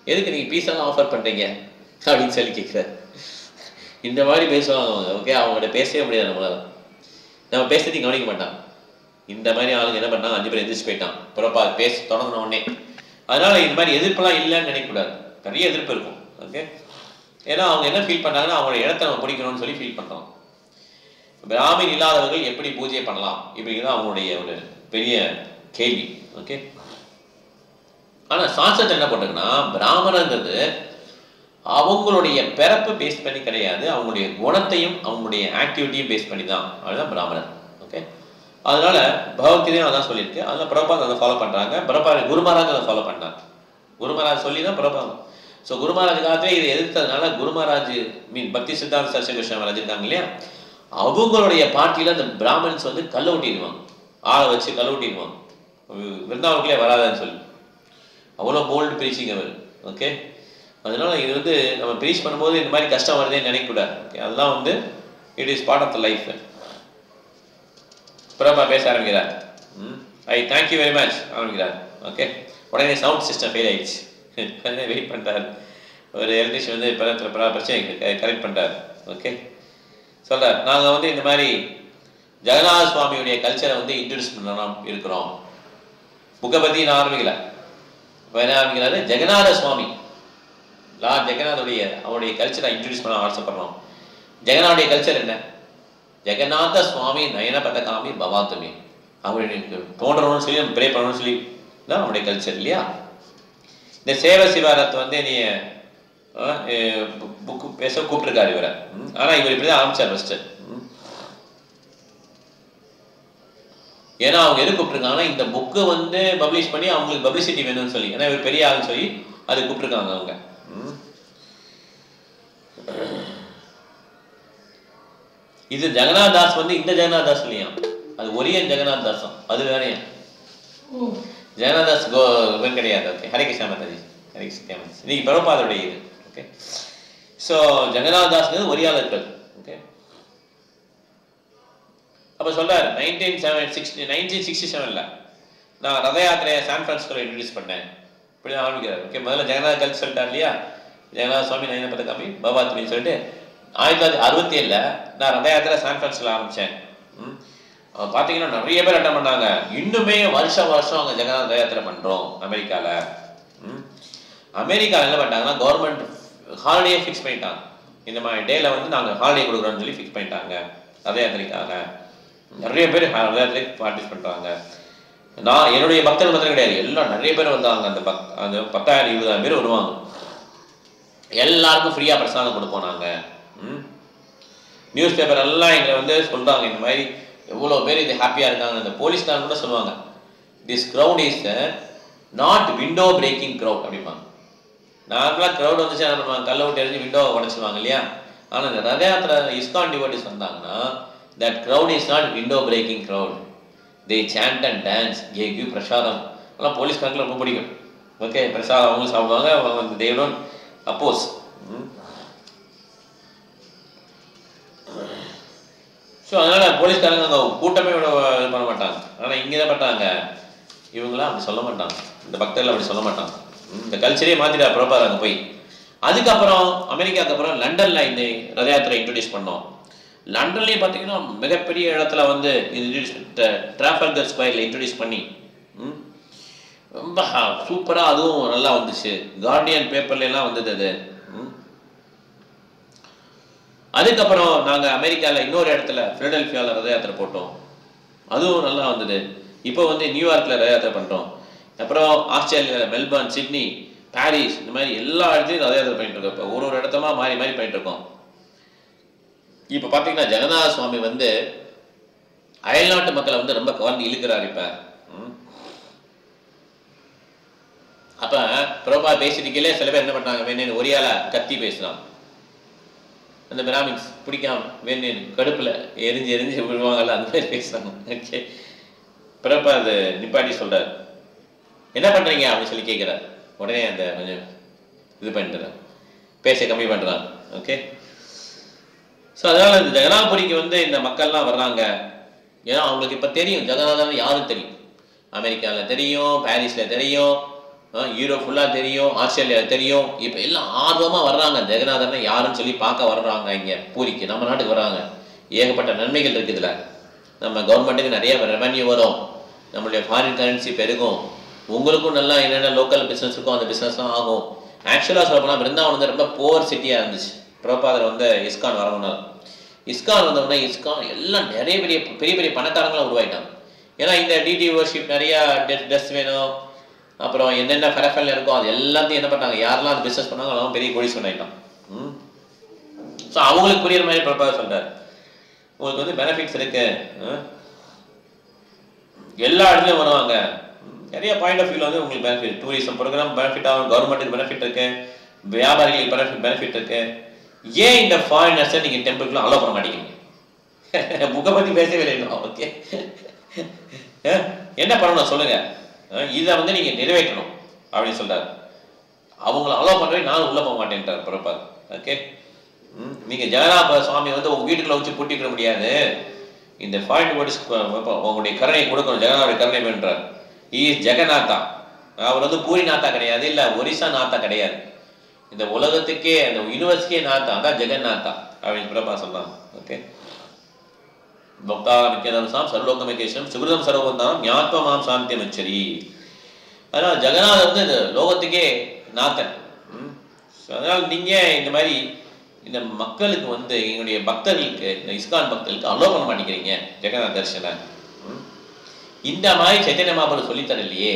எதுக்கு நீங்கள் பீஸா தான் ஆஃபர் பண்ணுறீங்க அப்படின்னு சொல்லி கேட்குறாரு. இந்த மாதிரி பேசுவாங்க அவங்க. ஓகே, அவங்கள்ட்ட பேசவே முடியாது நம்மளால, நம்ம பேசுறதையும் கவனிக்க மாட்டான். இந்த மாதிரி ஆளுங்க என்ன பண்ணாங்க, 5 பேர் எதிர்த்து போயிட்டான் பிரபாத் பேச தொடங்கின உடனே. அதனால இந்த மாதிரி எதிர்ப்பெல்லாம் இல்லைன்னு நினைக்கக்கூடாது, நிறைய எதிர்ப்பு இருக்கும். ஓகே, ஏன்னா அவங்க என்ன ஃபீல் பண்ணாங்கன்னா, அவங்களோட இடத்த நம்ம பிடிக்கணும்னு சொல்லி ஃபீல் பண்ணுறோம். பிராமின் இல்லாதவர்கள் எப்படி பூஜை பண்ணலாம் இப்படிங்கிறது அவங்களுடைய ஒரு பெரிய கேள்வி. ஓகே, ஆனால் சாஸ்திரத்தை என்ன பண்ணுறதுன்னா, பிராமணங்கிறது அவங்களுடைய பிறப்பு பேஸ் பண்ணி கிடையாது, அவங்களுடைய குணத்தையும் அவங்களுடைய ஆக்டிவிட்டியும் பேஸ் பண்ணி தான், அதுதான் பிராமணர். ஓகே, அதனால பகவத்கீதையும் அதான் சொல்லியிருக்கு. அதனால பிரபாத் அதை ஃபாலோ பண்ணுறாங்க. பிரபாத் குருமராஜ் அதை ஃபாலோ பண்ணாங்க. குருமராஜ் சொல்லி தான் பிரபாத். ஸோ குருமராஜ் காலத்திலே இதை எதிர்த்ததுனால குருமராஜ் பக்தி சித்தாந்த சரஸ்வதி கிருஷ்ண மகாராஜ் இருக்காங்க இல்லையா, அவங்களுடைய பார்ட்டியில் அந்த பிராமன்ஸ் வந்து கல்லை ஊட்டிடுவாங்க, ஆளை வச்சு கல்லை ஊட்டிடுவாங்க, விருந்தாவனுக்குள்ளே வராதுன்னு சொல்லி. அவ்வளோ போல்டு பிரீச்சிங் அவர். ஓகே, அதனால இது வந்து நம்ம ப்ரீச் பண்ணும்போது இந்த மாதிரி கஷ்டம் வருதேன்னு நினைக்கக்கூடாது. ஓகே, அதெல்லாம் வந்து it is part of the life. Prabha பேச ஆரம்பிக்கிறார். ஐ தேங்க்யூ வெரி மச் ஆரம்பிக்கிறார். ஓகே, உடனே சவுண்ட் சிஸ்டம் ஃபெயில் ஆயிடுச்சு. வெயிட் பண்ணுறாரு, ஒரு எலக்ட்ரிஷியன் வந்து இப்போ பிரச்சனை கரெக்ட் பண்ணுறாரு. ஓகே, சொல்கிறார், நாங்கள் வந்து இந்த மாதிரி ஜெகநாத சுவாமியுடைய கல்ச்சரை வந்து இன்ட்ரடியூஸ் பண்ணலாம் இருக்கிறோம். புக்கை பற்றி நான் ஆரம்பிக்கல, இப்போ என்ன ஆரம்பிக்கிறாரு, ஜெகநாத சுவாமி லார்ட் ஜெகநாதோடைய அவருடைய கல்ச்சரை இன்ட்ரடியூஸ் பண்ண ஆசைப்படுறோம். ஜெகநாதுடைய கல்ச்சர் என்ன, ஜெகநாத சுவாமி நயன பதகாமி பவாத்துமி, அவருடைய தோன்றணும்னு சொல்லி நம்ம ப்ரே பண்ணணும்னு சொல்லி தான் அவருடைய கல்ச்சர் இல்லையா. இந்த சேவை சிவாரத்தை வந்து நீ புக்கு பேச கூப்பிட்டுருக்காரு இவரை. ஆனால் இவர் இப்படி தான் ஆரம்பிச்சார் ஃபஸ்ட்டு. ஏன்னா அவங்க எது கூப்பிட்டுருக்காங்கன்னா, இந்த புக்கு வந்து பப்ளிஷ் பண்ணி அவங்களுக்கு பப்ளிசிட்டி வேணும்னு சொல்லி, ஏன்னா இவர் பெரிய ஆளுன்னு சொல்லி அது கூப்பிட்டுருக்காங்க அவங்க. இது ஜெகநாத் தாஸ் வந்து இந்த ஜெகநாத் தாஸ் இல்லையா, அது ஒரியன் ஜெகநாத் தாஸும் அது வேறையா. ஜெகநாத் தாஸ் கிடையாது. ஓகே, ஹரே கிருஷ்ணா மாதாஜி, ஹரே கிருஷ்ணா மாதாஜி. இன்னைக்கு பிரபாதோடைய இது. ஓகே, ஸோ ஜெகநாத் தாஸ்ங்கிறது ஒரியால இருக்கிறது. ஓகே, அப்போ சொல்றாரு 1967 நான் ரத யாத்திரையை சான் பிரான்சிஸ்கோவில் இன்ட்ரடியூஸ் பண்ணேன், இப்படி ஆரம்பிக்கிறார். ஓகே, முதல்ல ஜெகநாத் கல்ச்சர் சொல்லிட்டார் இல்லையா, ஜெகநாத சுவாமி நயன பதகாமி பவாத்துமின்னு சொல்லிட்டு 1967 நான் ரத யாத்திரை சான் பிரான்சிஸ்கோவில் ஆரம்பித்தேன். பார்த்தீங்கன்னா நிறைய பேர் அட்டன் பண்ணாங்க. இன்னுமே வருஷம் அங்கே ஜெகநாத ரத யாத்திரை பண்ணுறோம். அமெரிக்காவில் என்ன பண்ணிட்டாங்கன்னா, கவர்மெண்ட் ஹாலிடே ஃபிக்ஸ் பண்ணிட்டாங்க. இந்த மாதிரி டேல வந்து நாங்கள் ஹாலிடே கொடுக்குறோன்னு சொல்லி ஃபிக்ஸ் பண்ணிட்டாங்க ரத யாத்திரைக்காக. நிறைய பேர் ரத யாத்திரைக்கு பார்ட்டிசிபேட் பண்ணுறாங்க. நான் என்னுடைய பக்தர்கள் மாத்திரம் கிடையாது, எல்லாம் நிறைய பேர் வந்தாங்க. அந்த 10,000-20,000 பேர் வருவாங்க. எல்லாருக்கும் ஃப்ரீயாக பிரசாதம் கொடுப்போம் நாங்கள். நியூஸ் பேப்பர் எல்லாம் எங்களை வந்து சொல்கிறாங்க, இந்த மாதிரி எவ்வளோ பேர் இது ஹாப்பியாக இருக்காங்க. அந்த போலீஸ்காரங்க கூட சொல்லுவாங்க, this crowd is not window breaking crowd அப்படிம்பாங்க. நார்மலாக க்ரௌட் வந்துச்சு என்ன பண்ணுவாங்க, கல்லை விட்டு எரிஞ்சு விண்டோவை உடச்சிடுவாங்க இல்லையா. ஆனால் இந்த ரத யாத்திரை இஸ்கான் டிவோட்டிஸ் வந்தாங்கன்னா, that crowd is not window breaking crowd, they chant and dance, they give prasadam. அதெல்லாம் போலீஸ்காரங்களுக்கு ரொம்ப பிடிக்கும். ஓகே, பிரசாதம் அவங்களும் சாப்பிடுவாங்க, அவங்க they don't oppose. So so அதனால் போலீஸ்காரங்க அங்கே கூட்டமே இது பண்ண மாட்டாங்க. ஆனால் இங்கே தான் பண்ணுறாங்க, இவங்களாம் அப்படி சொல்ல மாட்டாங்க, இந்த பக்தர்கள் அப்படி சொல்ல மாட்டாங்க. இந்த கல்ச்சரே மாற்றிட்டா ப்ரோபார் அங்கே போய். அதுக்கப்புறம் அமெரிக்காவுக்கு அப்புறம் லண்டனில் இந்த ரத யாத்திரை இன்ட்ரடியூஸ் பண்ணோம். லண்டன்லேயும் பார்த்தீங்கன்னா மிகப்பெரிய இடத்துல வந்து டிராஃபல்கர் ஸ்கொயரில் இன்ட்ரடியூஸ் பண்ணி ரொம்ப சூப்பராக அதுவும் நல்லா வந்துச்சு. கார்டியன் பேப்பர்லாம் வந்தது அது. அதுக்கப்புறம் நாங்கள் அமெரிக்காவில் இன்னொரு இடத்துல ஃபிலடெல்ஃபியாவில் ரத யாத்திரை போட்டோம், அதுவும் நல்லா வந்தது. இப்போ வந்து நியூயார்க்கில் ரத யாத்திரை பண்ணுறோம். அப்புறம் ஆஸ்திரேலியாவில் மெல்பர்ன், சிட்னி, பாரிஸ், இந்த மாதிரி எல்லா இடத்துலையும் ரத யாத்திரை பண்ணிட்டு இருக்கோம். இப்போ ஒரு இடத்தமா மாறி மாறி பண்ணிட்டு இருக்கோம். இப்போ பார்த்தீங்கன்னா ஜெகநாத சுவாமி வந்து அயல்நாட்டு மக்களை வந்து ரொம்ப கவர்ந்து இழுக்கிறார். இப்போ அப்போ பிரபா பேசிருக்கே சில பேர் என்ன பண்ணாங்க, வேணேன்னு ஒரியால கத்தி பேசுகிறான். அந்த பிராமின்ஸ் பிடிக்காம வேணேன்னு கடுப்பில் எரிஞ்சு எரிஞ்சு விடுவாங்கல்ல, அந்த மாதிரி பேசுகிறாங்க. ஓகே, பிரபா அது நிப்பாட்டி சொல்கிறார், என்ன பண்ணுறீங்க அப்படின்னு சொல்லி கேட்குறார். உடனே அந்த கொஞ்சம் இது பண்ணிட்டுறான், பேச கம்மி பண்ணுறான். ஓகே, ஸோ அதனால் இந்த ஜெகநாதபுரிக்கு வந்து இந்த மக்கள்லாம் வர்றாங்க. ஏன்னா அவங்களுக்கு இப்போ தெரியும் ஜெகநாதன் யாரும் தெரியும். அமெரிக்காவில் தெரியும், பாரிஸில் தெரியும், யூரோப் ஃபுல்லாக தெரியும், ஆஸ்திரேலியாவில் தெரியும். இப்போ எல்லாம் ஆர்வமாக வர்றாங்க, ஜெகநாதனை யாருன்னு சொல்லி பார்க்க வர்றாங்க. இங்கே பூரிக்கு நம்ம நாட்டுக்கு வர்றாங்க. ஏகப்பட்ட நன்மைகள் இருக்குது இதில். நம்ம கவர்மெண்ட்டுக்கு நிறைய ரெவன்யூ வரும், நம்மளுடைய ஃபாரின் கரன்சி பெருகும், உங்களுக்கும் நல்லா என்னென்ன லோக்கல் பிஸ்னஸ் இருக்கோ அந்த பிஸ்னஸ்லாம் ஆகும். ஆக்சுவலாக சொல்ல போனால் பிருந்தாவன் வந்து ரொம்ப புவர் சிட்டியாக இருந்துச்சு. பிரபாதர் வந்து இஸ்கான் வரவுனால, இஸ்கான் வந்தவுடனே இஸ்கான் எல்லாம் நிறைய பெரிய பெரிய பெரிய பணக்காரங்களாம் உருவாயிட்டாங்க. ஏன்னா இந்த டிடி வர்ஷிப் நிறையா ட்ரெஸ் வேணும், அப்புறம் என்னென்ன ஃபெரஃபெல் இருக்கோ அது எல்லாத்தையும் என்ன பண்ணாங்க, யாரெல்லாம் அது பிஸ்னஸ் பண்ணாங்க அதெல்லாம் பெரிய கோடீஸ்வரன் ஆகிட்டான். ஸோ அவங்களுக்கு புரியுற மாதிரி பிரபாகர் சொல்கிறார், உங்களுக்கு வந்து பெனிஃபிட்ஸ் இருக்கு, எல்லா இடத்துலையும் வருவாங்க, நிறைய பாயிண்ட் ஆஃப் வியூவில் வந்து உங்களுக்கு பெனிஃபிட், டூரிசம் ப்ரோக்ராம் பெனிஃபிட் ஆகும், கவர்மெண்ட்டுக்கு பெனிஃபிட் இருக்கு, வியாபாரிகளுக்கு பெனிஃபிட் இருக்கு. ஏன் இந்த ஃபாரினர்ஸை நீங்கள் டெம்பிளுக்குள்ள அலோவ் பண்ண மாட்டேங்கிறீங்க? புக்கை பற்றி பேசவே இல்லை. ஓகே, என்ன பண்ணணும் சொல்லுங்க, இதை வந்து நீங்கள் நிறைவேற்றணும் அப்படின்னு சொல்றாரு. அவங்கள அலோவ் பண்ணுறவே நானும் உள்ளே போக மாட்டேன்ட்டார் பிரபாத். ஓகே, நீங்கள் ஜெகநாத சுவாமி வந்து உங்கள் வீட்டுக்குள்ள வச்சு பூட்டிக்கிற முடியாது, இந்த ஃபாரின் போர்ட்ஸ் உங்களுடைய கருணையை கொடுக்கணும், ஜெகநாதோடைய கருணை வேண்டார். ஜெகநாதா, அவர் வந்து பூரி நாத்தா கிடையாது, இல்லை ஒரிசா நாத்தா கிடையாது, இந்த உலகத்துக்கே அந்த யூனிவர்ஸுக்கே நாத்தா, அதான் ஜெகநாதா அப்படின்னு பிரபா சொல்றாங்க. ஓகே, பக்தாமிக்கேதம் சர்வலோகமேகேஷம் சுகிருதம் சர்வபந்தானம் ஞாத்வமாம் சாந்தியமச்சரி. அதனால் ஜெகநாதர் வந்து இந்த லோகத்துக்கே நாத்தன். அதனால் நீங்கள் இந்த மாதிரி இந்த மக்களுக்கு வந்து எங்களுடைய பக்தர்களுக்கு, இந்த இஸ்கான் பக்தர்களுக்கு அலோவ் பண்ண மாட்டேங்கிறீங்க ஜெகநாத தரிசன. இந்த மாதிரி சைத்தன்ய மகாபிரபு சொல்லித்தர இல்லையே,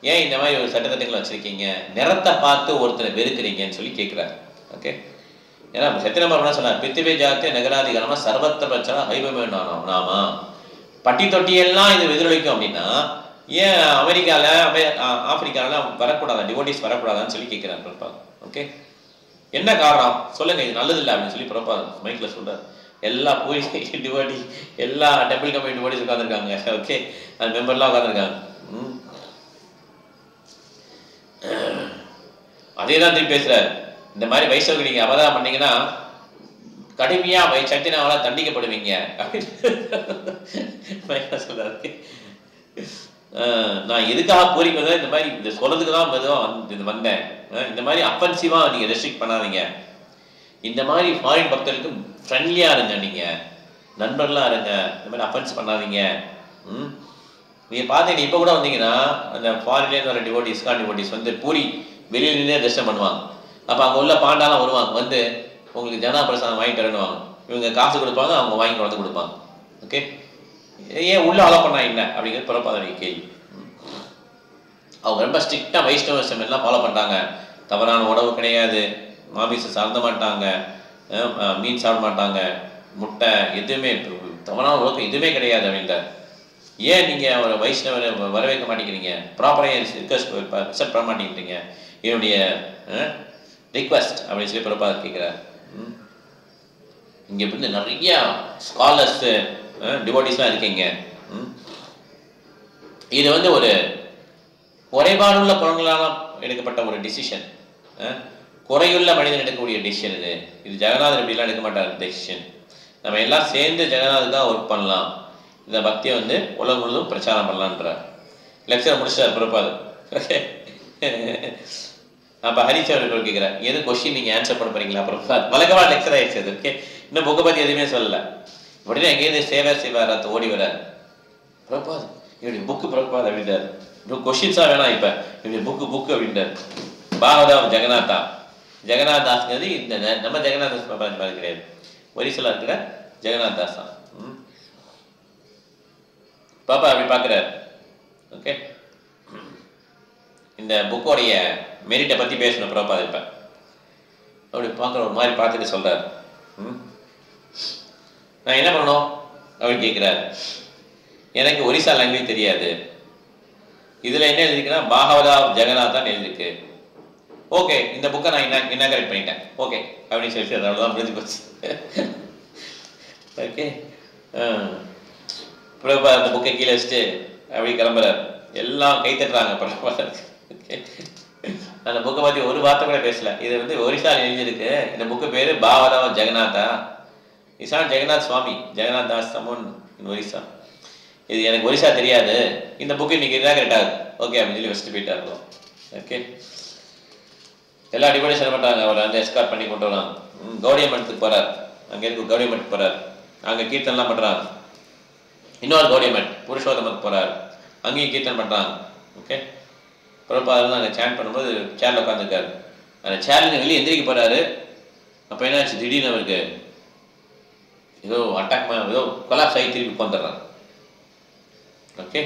ஏன் இந்த மாதிரி ஒரு சட்டத்திட்டங்களை வச்சிருக்கீங்க, நிறத்தை பார்த்து ஒருத்தரை வெறுக்கிறீங்கன்னு சொல்லி கேட்குறாரு. ஓகே, ஏன்னா சைத்தன்ய மகாபிரபு என்ன சொன்னார், பித்திவே ஜாத்திய நகராதிகாரமா சர்வத்திர பிரச்சனை ஹைபமே நாமா, பட்டி தொட்டியெல்லாம் இது எதிரொலிக்கும் அப்படின்னா ஏன் அமெரிக்காவில் ஆப்பிரிக்காவில் வரக்கூடாதா, டிவோட்டிஸ் வரக்கூடாதான்னு சொல்லி கேட்குறாரு பிரபா. ஓகே, என்ன காரணம் சொல்லுங்க, இது நல்லது இல்லை அப்படின்னு சொல்லி பிரபா மைக்கில் சொல்றாரு. எல்லா பூரி டிவோட்டி, எல்லா டெம்பிள் கமிட்டி டிவோட்டிஸ் உட்காந்துருக்காங்க. ஓகே, அந்த மெம்பர்லாம் உட்காந்துருக்காங்க. அதே தான் திருப்பி பேசுறாரு, இந்த மாதிரி வைஷ்ணவருக்கு நீங்க அவதாரம் பண்ணீங்கன்னா கடுமையா சைத்தன்யாவால தண்டிக்கப்படுவீங்க அப்படின்னு சொல்றாரு. நான் எதுக்காக பூரிக்கு வந்தேன், இந்த மாதிரி இந்த சொல்றதுக்கு தான் மெதுவாக வந்தேன். இந்த மாதிரி அப்பன்சிவா நீங்க ரெஸ்ட்ரிக்ட் பண்ணாதீங்க, இந்த மாதிரி ஃபாரின் பக்தர்களுக்கு ஃப்ரெண்ட்லியா இருங்க, நீங்க நண்பர்களா இருங்க, இந்த மாதிரி அப்பன்ஸ் பண்ணாதீங்க. நீங்க பார்த்தீங்க இப்போ கூட வந்தீங்கன்னா அந்த ஃபாரின்லேருந்து வர டிவோட்டிஸ், இஸ்கான் டிவோட்டிஸ் வந்து பூரி வெளியில் நின்று தரிசனம் பண்ணுவாங்க. அப்போ அங்கே உள்ள பாண்டாலாம் வருவாங்க, வந்து உங்களுக்கு ஜனா பிரசாதம் வாங்கி தரணுவாங்க. இவங்க காசு கொடுப்பாங்க, அவங்க வாங்கி வந்து கொடுப்பாங்க. ஓகே, ஏன் உள்ள அலோவ் பண்ணா என்ன அப்படிங்கிறது பிரபாதனுடைய கேள்வி. அவங்க ரொம்ப ஸ்ட்ரிக்டாக வைஷ்ணவசம் எல்லாம் ஃபாலோ பண்ணுறாங்க, தவறான உணவு கிடையாது, மாமிசம் சாப்பிட மாட்டாங்க, மீன் சாப்பிட மாட்டாங்க, முட்டை எதுவுமே தவறான உலகம் எதுவுமே கிடையாது அப்படின்றார். ஏன் நீங்கள் அவரை வைஷ்ணவரை வரவேற்க மாட்டேங்கிறீங்க, ப்ராப்பராக அக்செப்ட் பண்ண மாட்டேங்கிறீங்க, என்னுடைய ரிக்வெஸ்ட் அப்படின்னு சொல்லி பிரபாத் கேட்குறாரு. இங்கே வந்து நிறைய ஸ்காலர்ஸ் டிவோட்டிஸ்லாம் இருக்கீங்க. இது வந்து ஒரு குறைபாடுள்ள குழந்தைகளால் எடுக்கப்பட்ட ஒரு டிசிஷன், குறையுள்ள மனிதன் எடுக்கக்கூடிய டிசிஷன். இது ஜெகநாதர் இப்படிலாம் எடுக்க மாட்டார் டெசிஷன். நம்ம எல்லாம் சேர்ந்து ஜெகநாதத்துக்காக ஒர்க் பண்ணலாம், இந்த பக்தியை வந்து உலகம் முழுதும் பிரச்சாரம் பண்ணலான்ற லெக்சர் முடிச்சார் பிரபாத். ஓகே, அப்போ ஹரிஷ் அவர்கள் கேட்குறேன், எது கொஸ்டின் நீங்கள் ஆன்சர் பண்ண போறீங்களா பிரபாத்? வழக்கமாக லெக்சர் ஆயிடுச்சு அது. ஓகே, இன்னும் புக்கை பற்றி எதுவுமே சொல்லலை. உடனே எங்கேயிருந்து செய்வார் அது ஓடி வரார். பிரபாத் இப்படி புக்கு பிரபாத் அப்படின்றார். கொஸ்டின்ஸாக வேணாம், இப்போ இப்படி புக்கு அப்படின்றார். பாகவதம் ஜெகநாதா, ஜெகநாத் தாஸ்ங்கிறது இந்த நம்ம ஜெகநாத் தாஸ் மாதிரி கிடையாது, ஒரிசலா இருக்கிற ஜெகநாத் தாஸ் தான். பாப்பா அப்படி பார்க்குறாரு. ஓகே, இந்த புக்கோடைய மெரிட்டை பற்றி பேசணும் பிரபாத். இப்போ அப்படி பார்க்குற ஒரு மாதிரி பார்த்துட்டு சொல்கிறார், நான் என்ன பண்ணணும் அப்படின்னு கேட்குறாரு. எனக்கு ஒரிசா லாங்குவேஜ் தெரியாது, இதில் என்ன எழுதிருக்குன்னா பாகவதா ஜெகநாத் தான் எழுதிருக்கு. ஓகே, இந்த புக்கை நான் என்ன கரெக்ட் பண்ணிட்டேன், ஓகே அப்படின்னு சொல்லிட்டு அவ்வளோதான் முடிஞ்சு போச்சு. ஓகே, பிரபாத் அந்த புக்கை கீழே வச்சுட்டு அப்படி கிளம்புறாரு. எல்லாம் கை தட்டுறாங்க பிரபாத். ஓகே, அந்த புக்கை பற்றி ஒரு வார்த்தை கூட பேசல. இது வந்து ஒரிசா எழுதியிருக்கு, இந்த புக்கு பேர் பாகவதா ஜெகநாதா, இசான் ஜெகநாத் சுவாமி, ஜெகநாத் தாஸ் சமோன் இன் ஒரிசா. இது எனக்கு ஒரிசா தெரியாது, இந்த புக்கு இன்னைக்கு இதாக கரெக்டாக ஓகே அப்படின்னு சொல்லி வச்சுட்டு போயிட்டா இருக்கும். ஓகே, எல்லாம் அடிப்படை சொல்ல மாட்டாங்க. அவரை வந்து எஸ்கார்ட் பண்ணி கொண்டு வராங்க. கௌடிய மட்டத்துக்கு போறார். அங்கே இருக்கு கௌடிய மட்டுக்கு போறார், அங்கே கீர்த்தனெலாம் பண்ணுறாங்க. இன்னொரு கௌடிய மட் புருஷோத்தமத்துக்கு போறார், அங்கேயும் கீர்த்தனை பண்ணுறாங்க. ஓகே, பிரபாத் அங்கே சேன் பண்ணும்போது சேரில் உட்காந்துருக்காரு. அந்த சேர்லேருந்து வெளியே எந்திரிக்க போறாரு. அப்போ என்ன ஆச்சு, திடீர்னு அவருக்கு ஏதோ அட்டாக் ஏதோ கொலாப்ஸ் ஆகி திருப்பி உட்காந்துடுறாங்க. ஓகே,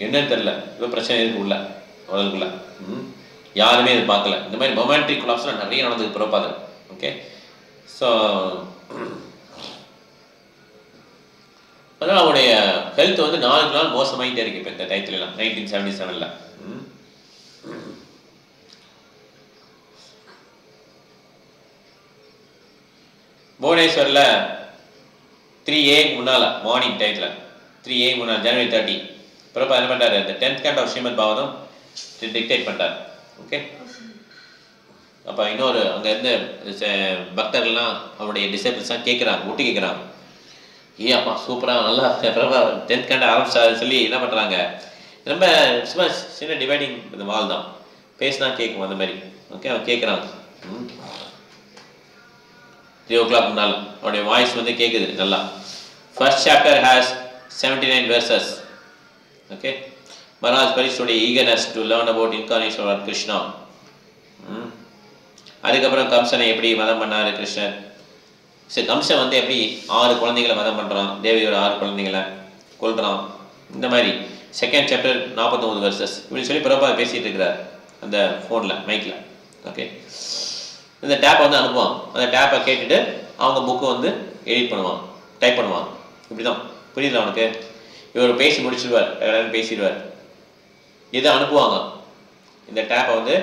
என்னன்னு தெரியல, ஏதோ பிரச்சனை இருக்கு உள்ள உடலுக்குள்ள. யாருமே இது பார்க்கல. இந்த மாதிரி மொமெண்ட்ரி கொலாப்ஸ்லாம் நிறைய நடந்தது பிரபாத். ஓகே, ஸோ அதனால் அவருடைய ஹெல்த் வந்து நாளுக்கு நாள் மோசமாகிட்டே இருக்கு. இப்போ இந்த டயத்துலலாம் 1977 புவனேஸ்வரில் 3 AM முன்னால் மார்னிங் டயத்தில் 3 AM முன்னால் ஜனவரி 30 பிரபா என்ன பண்ணுறாரு, இந்த 10th canto of Srimad Bhagavatam dictate பண்ணிட்டார். ஓகே, அப்போ இன்னொரு அங்கே இருந்து பக்தர்கள்லாம் அவருடைய டிசைபிள்ஸ்லாம் கேட்குறாங்க, ஒட்டி கேட்குறாங்க, அப்பா சூப்பராக நல்லா பிரபா 10th canto ஆரம்பிச்சாரு சொல்லி என்ன பண்ணுறாங்க, ரொம்ப சும்மா சின்ன டிவைடிங் இந்த வால் தான், பேசினா கேட்கும் அந்த மாதிரி. ஓகே, அவன் கேட்குறாங்க 3 o'clock முன்னால் அவருடைய வாய்ஸ் வந்து கேட்குது நல்லா. First chapter has 79 verses. Okay, Maharaj Parishwoடைய eagerness to learn about incarnation of Krishna. அதுக்கப்புறம் கம்சனை எப்படி மதம் பண்ணாரு கிருஷ்ணர். சரி, கம்சன் வந்து எப்படி 6 குழந்தைகளை மதம் பண்ணுறான், தேவியோட 6 குழந்தைகளை கொல்றான், இந்த மாதிரி செகண்ட் சாப்டர் 49 verses இப்படி சொல்லி பிரபா பேசிகிட்டு இருக்கிறார் அந்த ஃபோனில் மைக்கில். ஓகே, இந்த டேப்பை வந்து அனுப்புவான். அந்த டேப்பை கேட்டுட்டு அவங்க புக்கை வந்து எடிட் பண்ணுவான், டைப் பண்ணுவான். இப்படி தான் புரியுது அவனுக்கு. இவர் பேசி முடிச்சிடுவார், பேசிடுவார். இதை அனுப்புவாங்க. இந்த டேப்பை வந்து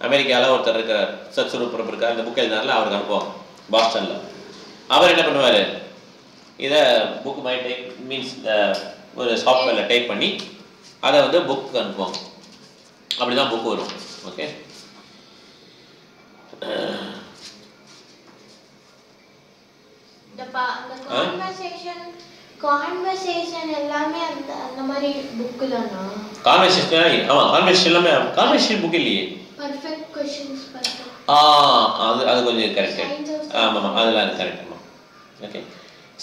அமெரிக்காவில் ஒருத்தர் இருக்கிறார், சத்ஸ்வரூப் இருக்கார், இந்த புக் எழுதினார்ல, அவருக்கு அனுப்புவாங்க பாஸ்டனில். அவர் என்ன பண்ணுவார், இதை புக் மை டைப் மீன்ஸ் ஒரு சாஃப்ட்வேரில் டைப் பண்ணி அதை வந்து புக்கு அனுப்புவாங்க. அப்படி தான் புக்கு வரும். ஓகே, கான்வர்சேஷன் எல்லாமே அந்த மாதிரி புக் தானா? கான்வர்சேஷன், ஆமா கான்வர்சேஷன் எல்லாமே. கான்வர்சேஷன் புக் இல்லையே. Perfect questions perfect. அது கொஞ்சம் கரெக்ட். ஆமாம், அதெல்லாம் கரெக்ட். ஆமாம். ஓகே,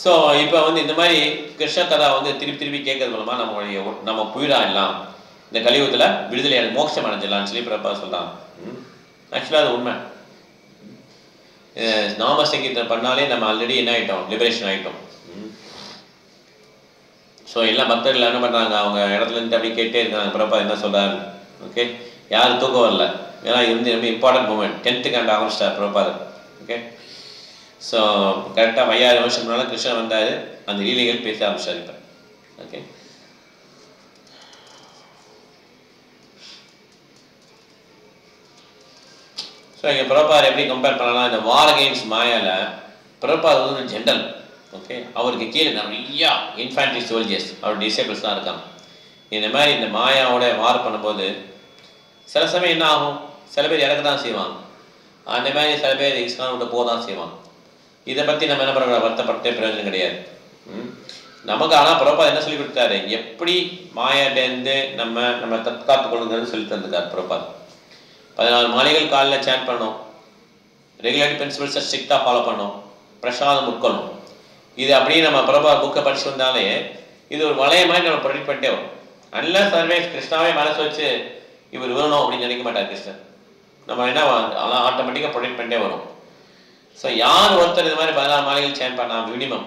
ஸோ இப்போ வந்து இந்த மாதிரி கிருஷ்ண கதா வந்து திருப்பி கேட்கறது மூலமாக நம்ம போயிடலாம், இந்த கலியுகத்தில் விடுதலை மோட்சம் அடைஞ்சிடலாம்னு சொல்லி பிரபா சொல்கிறாங்க. ஆக்சுவலாக அது உண்மை. நாம சங்கீதம் பண்ணாலே நம்ம ஆல்ரெடி என்ன ஆகிட்டோம், லிபரேஷன் ஆகிட்டோம். ஸோ எல்லா பக்தர்கள் என்ன பண்ணுறாங்க, அவங்க இடத்துல இருந்து அப்படி கேட்டே இருக்காங்க பிரபா என்ன சொல்கிறாரு. ஓகே, யாரும் தூக்கம் வரல, ஏன்னா இது வந்து ரொம்ப இம்பார்ட்டன்ட் மூமெண்ட். 10th canto ஆரம்பிச்சிட்டார் பிரபாத். ஓகே, ஸோ கரெக்டாக 5000 வருஷம் முன்னால் கிருஷ்ணன் வந்தார், அந்த லீலைகள் பேச ஆரம்பிச்சார் இப்போ. ஓகே, ஸோ இங்கே பிரபாத் எப்படி கம்பேர் பண்ணலாம், இந்த வார் அகெயின்ஸ்ட் மாயாவில் பிரபாத் வந்து ஜென்ரல். ஓகே, அவருக்கு கீழே நிறையா இன்ஃபேண்ட்ரி சோல்ஜர்ஸ், அவருடைய டிசேபிள்ஸ் தான் இருக்காங்க. இந்த மாதிரி இந்த மாயாவோட வார் பண்ணும்போது சில சமயம் என்ன ஆகும், சில பேர் இறக்க தான் செய்வாங்க, அந்த மாதிரி சில பேர் இஸ்லாமோட போக தான் செய்வாங்க. இதை பற்றி நம்ம என்ன பண்ண வருத்தப்பட்டே பிரயோஜனம் கிடையாது. நமக்கு ஆனால் பிரபாத் என்ன சொல்லி கொடுத்தாரு, எப்படி மாயாட்டேருந்து நம்ம தற்காத்து கொள்ளுங்கிறது சொல்லி தந்துட்டார் பிரபாத். 14 மாலைகள் காலையில் சேன் பண்ணோம், ரெகுலேட்டரி பிரின்சிபல்ஸை ஸ்ட்ரிக்டாக ஃபாலோ பண்ணோம், பிரசாதம் உட்கொள்ளணும். இது அப்படியே நம்ம பிரபாத் புக்கை படிச்சு வந்தாலே இது ஒரு வளைய மாதிரி நம்ம ப்ரொடெக்ட் பண்ணிட்டே வரும். நல்ல சர்வே கிருஷ்ணாவே மனசு வச்சு இவர் வேணும் அப்படின்னு நினைக்க மாட்டார் கிருஷ்ணன். நம்ம என்ன ஆட்டோமேட்டிக்காக ப்ரொடெக்ட் பண்ணிட்டே வரும். ஸோ யார் ஒருத்தர் இது மாதிரி 14 மாலைகள் சேன் பண்ணால் மினிமம்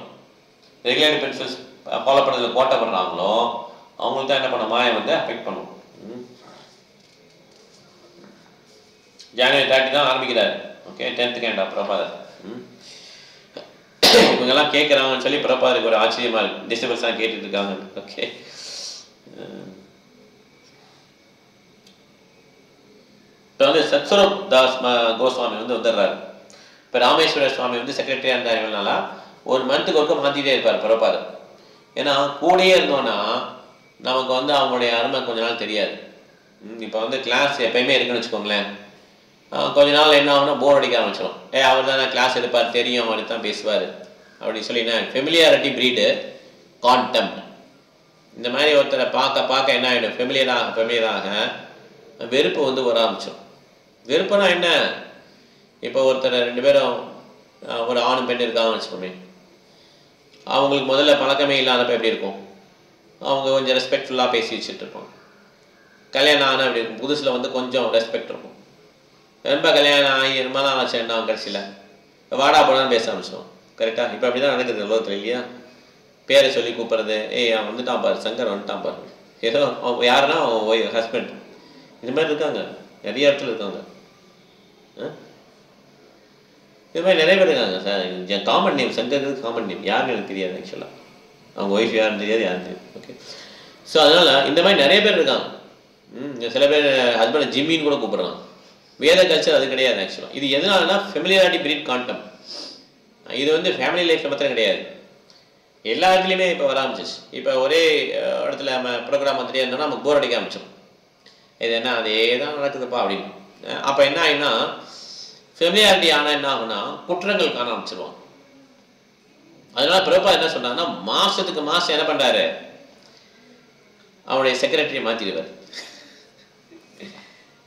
ரெகுலேட்டரி பிரின்சிபல்ஸ் ஃபாலோ பண்ணுறதுல கோட்டை பண்ணுறாங்களோ அவங்களுக்கு தான் என்ன பண்ண மாயை வந்து அஃபெக்ட் பண்ணும். ஜனவரி 30 தான் ஆரம்பிக்கிறார். Okay, 10th கேண்டா பிரபாதர். இவங்கெல்லாம் கேட்குறாங்கன்னு சொல்லி பிரபாதருக்கு ஒரு ஆச்சரியமா இருக்கு. டிஸ்டர்பன்ஸ் தான் கேட்டுட்டு இருக்காங்க. ஓகே, இப்போ வந்து சத்ஸ்வரூப் தாஸ் கோஸ்வாமி வந்து வந்துடுறாரு. இப்போ ராமேஸ்வர சுவாமி வந்து செக்ரட்டரியாக இருந்தார். இவனால ஒரு மந்த்துக்கு ஒருக்க மாற்றிட்டே இருப்பார் பிரபாதர். ஏன்னா கூடயே இருந்தோன்னா நமக்கு வந்து அவங்களுடைய அருமை கொஞ்ச நாள் தெரியாது. இப்போ வந்து கிளாஸ் எப்பயுமே இருக்குன்னு வச்சுக்கோங்களேன், கொஞ்ச நாள் என்ன ஆகுனா போர் அடிக்க ஆரம்பிச்சிடும். அவர் தான் கிளாஸ் எடுப்பார், தெரியும், அவர் தான் பேசுவார் அப்படின்னு சொல்லி என்ன ஃபெமிலியாரிட்டி ப்ரீடு கான்டெம்ட். இந்த மாதிரி ஒருத்தரை பார்க்க பார்க்க என்ன ஆகிடும், ஃபெமிலியராக வெறுப்பு வந்து வர ஆரம்பிச்சிடும். வெறுப்புனா என்ன, இப்போ ஒருத்தர் 2 பேரும் ஒரு ஆணும் பெண் இருக்காங்கன்னு வச்சுக்கோமே, அவங்களுக்கு முதல்ல பழக்கமே இல்லாதப்ப எப்படி இருக்கும், அவங்க கொஞ்சம் ரெஸ்பெக்ட்ஃபுல்லாக பேசி வச்சுட்டு இருப்போம். கல்யாணம் ஆனால் அப்படி இருக்கும், புதுசில் வந்து கொஞ்சம் ரெஸ்பெக்ட் இருக்கும். ரொம்ப கல்யாணம் ஆகி ரொம்ப நாள் ஆச்சு என்ன கடைசியில் வாடா போனான்னு பேச ஆரம்பிச்சோம். கரெக்டாக இப்போ அப்படி தான் நடக்குது உலகத்தில் இல்லையா? பேரை சொல்லி கூப்பிட்றது, அவன் வந்துட்டான் பாரு, சங்கர் வந்துட்டான் பாரு, ஏதோ யாருன்னா அவன் ஹஸ்பண்ட். இது மாதிரி இருக்காங்க, நிறைய இடத்துல இருக்காங்க. இது மாதிரி நிறைய பேர் இருக்காங்க sir. Common name Shankar common name, யாருன்னு எனக்கு தெரியாது ஆக்சுவலாக. அவங்க ஒய்ஃப் யாருன்னு தெரியாது, யாருன்னு தெரியும். ஓகே, ஸோ அதனால் இந்த மாதிரி நிறைய பேர் இருக்காங்க. சில பேர் ஹஸ்பண்ட் ஜிம்மின்னு கூட கூப்பிட்றாங்க. வேத கல்ச்சர் அது கிடையாது ஆக்சுவலாக. இது எதனாலனா ஃபெமிலியாரிட்டி பிரீட் கான்டெம்ட். இது வந்து ஃபேமிலி லைஃப்பில் மாத்திரம் கிடையாது, எல்லா இடத்துலையுமே இப்போ வர ஆரம்பிச்சிச்சு. இப்போ ஒரே இடத்துல நம்ம ப்ரோக்ராம் வந்துட்டே இருந்தோம்னா நமக்கு போர் அடிக்க ஆரம்பிச்சோம். இது என்ன அதே தான் நடக்குதுப்பா அப்படின்னு. அப்போ என்ன ஆகினா ஃபெமிலியாரிட்டி ஆனால் என்ன ஆகுனா குற்றங்கள் காண ஆரம்பிச்சிருவோம். அதனால பிரபா என்ன சொன்னாங்கன்னா மாதத்துக்கு மாதம் என்ன பண்ணுறாரு, அவனுடைய செக்ரட்டரியை மாற்றிடுவார்.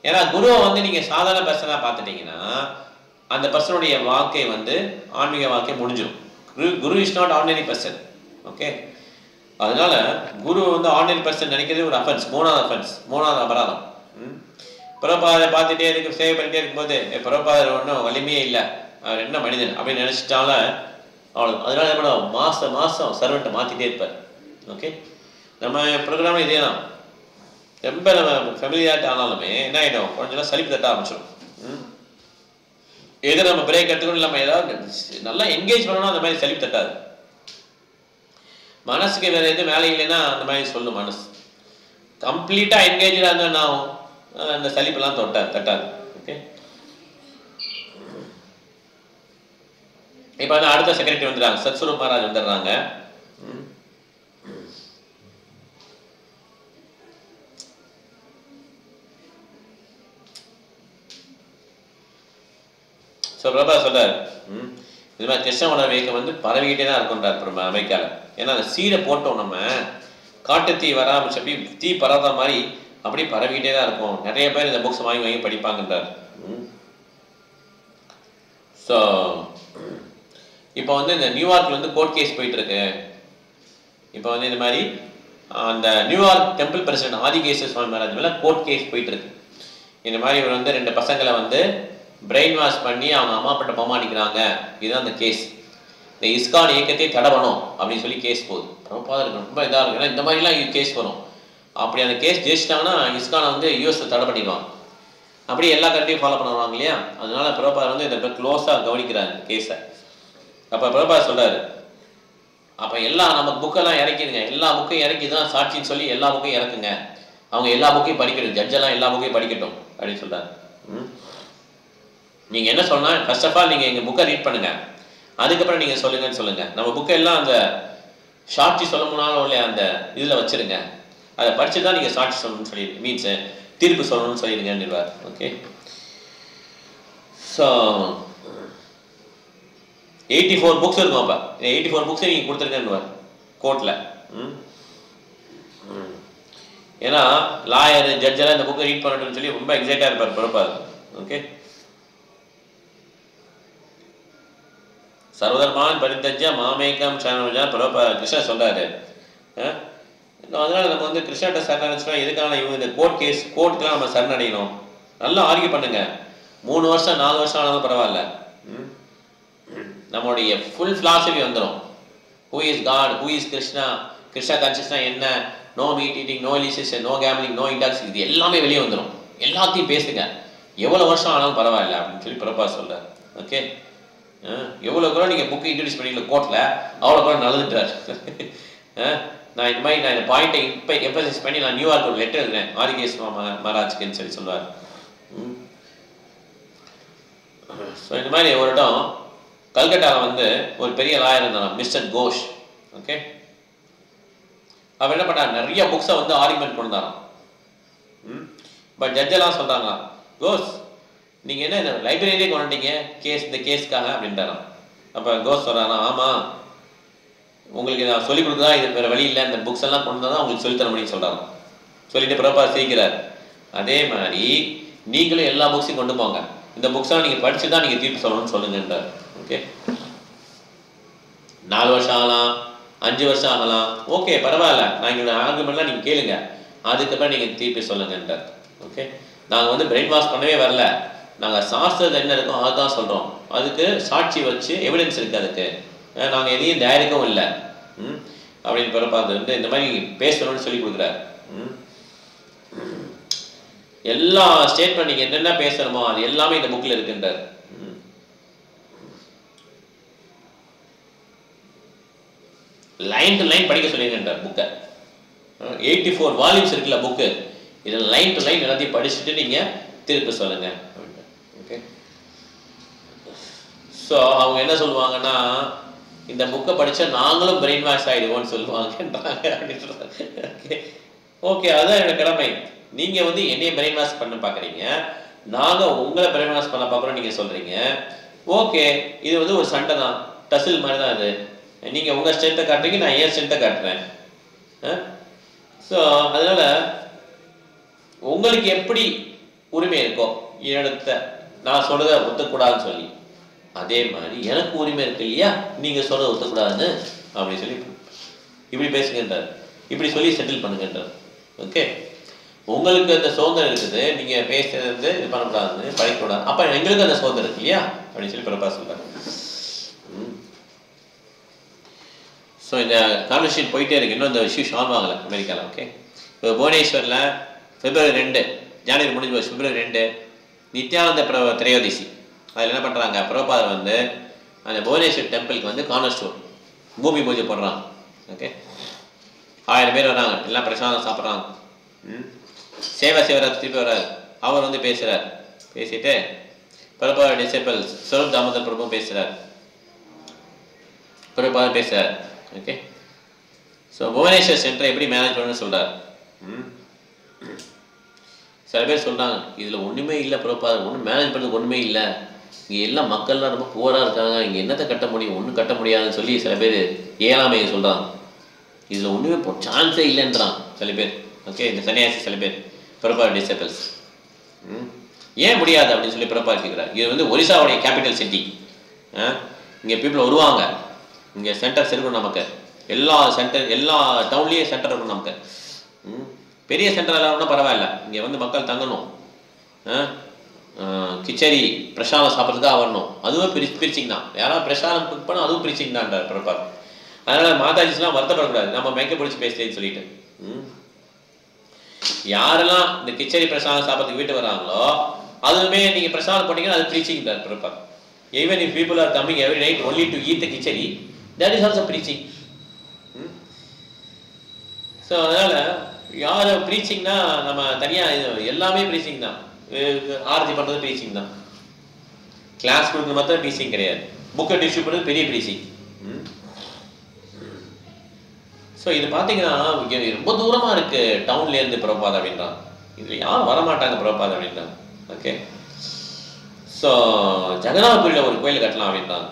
ஏன்னா குருவை வந்து நீங்கள் சாதாரண பர்சனாக பார்த்துட்டீங்கன்னா அந்த பர்சனுடைய வாழ்க்கை வந்து ஆன்மீக வாழ்க்கை முடிஞ்சிடும். Guru is not ordinary person. Okay, அதனால குரு வந்து ஆர்டினரி பர்சன் நினைக்கிறது ஒரு அஃபென்ஸ், 3வது அஃபென்ஸ், 3வது அபராதம். பிரபாதரை பார்த்துட்டே இருக்கு, சேவை பண்ணிட்டே இருக்கும்போது பிரபாதர் ஒன்றும் வலிமையே இல்லை, அவர் என்ன மனிதன் அப்படின்னு நினச்சிட்டால அவ்வளோ. அதனால என்ன பண்ணுவோம், மாதம் சர்வெண்ட்டை மாற்றிட்டே இருப்பார். ஓகே, நம்ம ப்ரோக்ராம் இதே தான். ரொம்ப நம்ம ஃபெமிலியாரிட்டி ஆனாலுமே என்ன ஆகிடும், கொஞ்சம் சலிப்பு தட்ட ஆரம்பிச்சிடும். எது நம்ம பிரேக் எடுத்துக்கணும், நம்ம ஏதாவது நல்லா என்கேஜ் பண்ணணும், அந்த மாதிரி சலிப்பு தட்டாது. மனசுக்கு வேற எதுவும் வேலை இல்லைன்னா அந்த மாதிரி சொல்லும் மனசு. கம்ப்ளீட்டாக என்கேஜாக இருந்தால் என்ன ஆகும், அந்த சலிப்பெல்லாம் தட்டாது. ஓகே, இப்போ வந்து அடுத்த செக்ரட்டரி வந்துடுறாங்க, சத்ஸ்வரூப் மகாராஜ் வந்துடுறாங்க. ஸோ பிரபா சொல்றாரு, இது மாதிரி கிருஷ்ண உணர்வு இயக்கம் வந்து பரவிக்கிட்டே தான் இருக்குன்றார் நம்ம அமெரிக்காவில். ஏன்னா அந்த சீடை போட்டோம், நம்ம காட்டு தீ வராமல் சொல்லி தீ பரவாத மாதிரி அப்படியே பரவிக்கிட்டே தான் இருக்கும். நிறைய பேர் இந்த புக்ஸ் வாங்கி படிப்பாங்கன்றார். ஸோ இப்போ வந்து இந்த நியூயார்க்கில் வந்து கோர்ட் கேஸ் போயிட்டு இருக்கு. இப்போ வந்து இந்த மாதிரி அந்த நியூயார்க் டெம்பிள் பிரசிடென்ட் ஆதிகேசவ சுவாமி மகாராஜ் மேலே கோர்ட் கேஸ் போயிட்டு இருக்கு. இந்த மாதிரி இவர் வந்து 2 பசங்களை வந்து பிரெயின் வாஷ் பண்ணி அவங்க அம்மா பட்ட பமாடிக்கிறாங்க. இதுதான் அந்த கேஸ். இந்த இஸ்கான் இயக்கத்தை தடை பண்ணும் அப்படின்னு சொல்லி கேஸ் போகுது. ரொம்ப இதாக இருக்கு. ஏன்னா இந்த மாதிரிலாம் கேஸ் வரும். அப்படி அந்த கேஸ் ஜெயிச்சிட்டாங்கன்னா இஸ்கானை வந்து யூஎஸ்ல தடை பண்ணிடுவாங்க. அப்படி எல்லா கண்ட்ரியும் ஃபாலோ பண்ணுவாங்க இல்லையா? அதனால பிரபாதர் வந்து இதை க்ளோஸாக கவனிக்கிறாரு கேஸை. அப்போ பிரபாதர் சொல்றாரு, அப்போ எல்லாம் நம்ம புக்கெல்லாம் இறக்கிடுங்க, எல்லா புக்கையும் இறக்கி தான் சாட்சின்னு சொல்லி எல்லா புக்கையும் இறக்குங்க, அவங்க எல்லா புக்கையும் படிக்கட்டும், ஜட்ஜெல்லாம் எல்லா புக்கையும் படிக்கட்டும் அப்படின்னு சொல்றாரு. நீங்கள் என்ன சொன்னால், ஃபர்ஸ்ட் ஆஃப் ஆல் நீங்கள் எங்கள் புக்கை ரீட் பண்ணுங்க, அதுக்கப்புறம் நீங்கள் சொல்லுங்கன்னு சொல்லுங்கள். நம்ம புக்கை எல்லாம் அந்த சாட்சி சொல்ல முன்னாலும் இல்லையா அந்த இதில் வச்சுருங்க, அதை படித்து தான் நீங்கள் சாட்சி சொல்லணும்னு சொல்லி மீன்ஸ் தீர்ப்பு சொல்லணும்னு சொல்லிடுங்கன்னுவார். ஓகே, ஸோ 84 புக்ஸ் இருக்கும். அப்போ 84 புக்ஸை நீங்கள் கொடுத்துருக்கேன்னு கோர்ட்டில். ஏன்னா லாயர் ஜட்ஜெல்லாம் இந்த புக்கை ரீட் பண்ணட்டும்னு சொல்லி ரொம்ப எக்ஸைட்டாக இருப்பார் பிரபாத். ஓகே, சர்வதர்மான் பரித்தஜ்ய மாமேகம் சரணஜா பிரபாத் கிருஷ்ணா சொல்றாரு. அதனால நம்ம வந்து கிருஷ்ணாட்ட சரணடைச்சோம்னா எதுக்கான இவங்க இந்த கோர்ட்டுக்கெல்லாம் நம்ம சரணடையணும். நல்லா ஆர்கியூ பண்ணுங்க. 3 வருஷம் 4 வருஷம் ஆனாலும் பரவாயில்ல. நம்மளுடைய ஃபுல் பிலாசபி வந்துடும். Who is God, who is Krishna, Krishna கான்சியஸ்னா என்ன, no meat eating, no illicit, no gambling, no intox, இது எல்லாமே வெளியே வந்துடும். எல்லாத்தையும் பேசுங்க, எவ்வளோ வருஷம் ஆனாலும் பரவாயில்ல அப்படின்னு சொல்லி பிரபாத் சொல்றாரு. ஓகே, எவ்வளோ கூட நீங்கள் புக்கு இன்ட்ரடியூஸ் பண்ணிக்கல கோர்ட்டில், அவ்வளோ கூட நல்லதுட்டார். நான் இந்த மாதிரி இந்த பாயிண்ட்டை இப்போ எம்பசைஸ் பண்ணி நான் நியூயார்க் ஒரு லெட்டர் எழுதுறேன் ஆதிகேஷ் மகாராஜ்க்குன்னு சொல்லி சொல்லுவார். ஸோ இந்த மாதிரி ஒரு இடம் கல்கட்டாவில் வந்து ஒரு பெரிய லாயர் இருந்தான், மிஸ்டர் கோஷ். ஓகே, அவர் என்ன பண்ணார், நிறைய புக்ஸை வந்து ஆர்குமெண்ட் கொண்டாராம். பட் ஜட்ஜெல்லாம் சொல்கிறாங்களாம், கோஷ் நீங்கள் என்ன இந்த லைப்ரரியிலே கொண்டுட்டீங்க இந்த கேஸ்க்காக அப்படின்றாராம். அப்போ கோஷ் சொல்கிறாராம், ஆமாம் உங்களுக்கு நான் சொல்லிக் கொடுத்தா இது வேறு வழி இல்லை, இந்த புக்ஸ் எல்லாம் கொண்டு தான் உங்களுக்கு சொல்லித்தர முடியும்னு சொல்கிறாங்க. சொல்லிட்டு பிரபாத் சிரிக்கிறார். அதே மாதிரி நீங்களும் எல்லா புக்ஸையும் கொண்டு போங்க, இந்த புக்ஸெல்லாம் நீங்கள் படித்து தான் நீங்கள் தீர்ப்பு சொல்லணும்னு சொல்லுங்கன்றார். ஓகே, 4 வருஷம் ஆகலாம், 5 வருஷம் ஆகலாம், ஓகே பரவாயில்ல, நான் எங்களோட ஆர்குமெண்ட்லாம் நீங்கள் கேளுங்க, அதுக்கப்புறம் நீங்கள் தீர்ப்பு சொல்லுங்கன்றார். ஓகே, நாங்கள் வந்து பிரெயின் வாஷ் பண்ணவே வரல, நாங்கள் சாஸ்திரத்தில் என்ன இருக்கோம் அதுதான் சொல்கிறோம், அதுக்கு சாட்சி வச்சு எவிடன்ஸ் இருக்குது, அதுக்கு நாங்கள் எதையும் தயாரிக்கவும் இல்லை அப்படின்னு பிரபாத் வந்து இந்த மாதிரி பேசணும்னு சொல்லி கொடுக்குறாரு. எல்லா ஸ்டேட்மெண்ட் நீங்கள் என்னென்ன பேசணுமோ அது எல்லாமே இந்த புக்கில் இருக்குன்றார். லைன் டு லைன் படிக்க சொல்லிங்கன்றார் புக்கை. 84 வால்யூம்ஸ் இருக்குல்ல புக்கு, இதில் லைன் டு லைன் எல்லாத்தையும் படிச்சுட்டு நீங்கள் திருப்பி சொல்லுங்க. ஓகே, ஸோ அவங்க என்ன சொல்லுவாங்கன்னா, இந்த புக்கை படித்தா நாங்களும் பிரெயின் வாஷ் ஆகிடுவோம்னு சொல்லுவாங்கன்றாங்க அப்படின்றாங்க. ஓகே ஓகே, அதுதான் என்னோட கடமை. நீங்கள் வந்து என்னைய பிரெயின் வாஷ் பண்ண பார்க்குறீங்க, நாங்கள் உங்களை பிரெயின் வாஷ் பண்ண பார்க்குறோம் நீங்கள் சொல்கிறீங்க. ஓகே, இது வந்து ஒரு சண்டை தான், டசில் மாதிரி தான் அது. நீங்கள் உங்கள் ஸ்ட்ரென்த்தை காட்டுறீங்க, நான் ஏன் ஸ்ட்ரென்த்தை காட்டுறேன். ஸோ அதனால் உங்களுக்கு எப்படி உரிமை இருக்கோ இடத்த நான் சொல்கிறத ஒத்துக்கூடாதுன்னு சொல்லி, அதே மாதிரி எனக்கு உரிமை இருக்கு இல்லையா நீங்கள் சொல்கிறத ஒத்துக்கூடாதுன்னு அப்படி சொல்லி இப்படி பேசுங்கன்றார், இப்படி சொல்லி செட்டில் பண்ணுங்கன்றார். ஓகே, உங்களுக்கு அந்த சுதந்திரம் இருக்குது, நீங்கள் பேசுறது இது பண்ணக்கூடாதுன்னு படிக்கக்கூடாது, அப்போ எங்களுக்கு அந்த சுதந்திரம் இருக்கு இல்லையா அப்படின்னு சொல்லி பிரபாத் சொல்கிறார். ஸோ இந்த கான்வர்சேஷன் போயிட்டே இருக்கு, இன்னும் இந்த இஷ்யூ சால்வ் ஆகலை அமெரிக்காவில். ஓகே, இப்போ புவனேஸ்வரில் February 2 ஜனவரி முடிஞ்சு போச்சு, February 2 நித்யானந்த திரையோதிசி. அதில் என்ன பண்ணுறாங்க, பிரபாத் வந்து அந்த புவனேஸ்வர் டெம்பிளுக்கு வந்து கார்னர் ஸ்டோர் பூமி பூஜை போடுறாங்க. ஓகே, 1000 பேர் வராங்க, எல்லாம் பிரசாதம் சாப்பிட்றாங்க. சேவா சிவராஜ் திருப்பி வர்றாரு, அவர் வந்து பேசுகிறார். பேசிட்டு பிரபாத் டிசைபிள்ஸ் ஸ்வரூப் தாமோதர் பிரபு பேசுகிறார், பிரபாத் பேசுகிறார். ஓகே, ஸோ புவனேஸ்வர் சென்டரை எப்படி மேனேஜ் பண்ணணும்னு சொல்கிறார். சில பேர் சொல்கிறாங்க இதில் ஒன்றுமே இல்லை பிரபாத், ஒன்றும் மேனேஜ் பண்ணுறதுக்கு ஒன்றுமே இல்லை, இங்கே எல்லாம் மக்கள்லாம் ரொம்ப புவராக இருக்காங்க, இங்கே என்னத்தை கட்ட முடியும், ஒன்றும் கட்ட முடியாதுன்னு சொல்லி சில பேர் ஏழாமையை சொல்கிறாங்க. இதில் ஒன்றுமே சான்ஸே இல்லைன்றான் சில பேர். ஓகே, இந்த சன்னியாசி சில பேர் பிரபாத் டிசைபிள்ஸ். ஏன் முடியாது அப்படின்னு சொல்லி பிரபாத் கேட்குறாரு. இது வந்து ஒரிசாவுடைய கேபிட்டல் சிட்டி, இங்கே பீப்புள் வருவாங்க, இங்கே சென்டர்ஸ் இருக்கும், நமக்கு எல்லா டவுன்லேயே சென்டர் இருக்கும், நமக்கு பெரிய சென்டர் எல்லாம் ஒன்றும் பரவாயில்ல, இங்கே வந்து மக்கள் தங்கணும், கிச்சடி பிரசாதம் சாப்பிட்றதுக்காக வரணும், அதுவும் பிரிச்சிங் தான், யாராவது பிரசாதம் குக் பண்ணால் அதுவும் பிரிச்சிங் தான்ன்றார் பிரபாத். அதனால் மாதாஜிஸ்லாம் வருத்தப்படக்கூடாது, நம்ம மைக்க பிடிச்சி பேசுறேன்னு சொல்லிட்டு. யாரெல்லாம் இந்த கிச்சடி பிரசாதம் சாப்பிட்றதுக்கு வீட்டு வராங்களோ அதுவுமே நீங்கள் பிரசாதம் பண்ணீங்கன்னா அது பிரீச்சிங் தான் Prabhat. Even if people are coming every night only to eat the kichadi, that is also preaching. So அதனால் யார் ப்ரீச்சிங்னா நம்ம தனியாக எல்லாமே ப்ரீச்சிங் தான், ஆரத்தி பண்ணுறது ப்ரீச்சிங் தான், கிளாஸ் கொடுக்குறது மாத்திரம் ப்ரீச்சிங் கிடையாது, புக்கை டிஸ்ட்ரிபியூட் பண்ணுறது பெரிய ப்ரீச்சிங். ஸோ இது பார்த்தீங்கன்னா ரொம்ப தூரமாக இருக்குது டவுன்லேருந்து பிரபாத் அப்படின்றான், இதில் யாரும் வரமாட்டாங்க பிரபாத் அப்படின்றாங்க. ஓகே, ஸோ ஜெகநாதபுரியில் ஒரு கோயில் கட்டலாம் அப்படின்றாங்க.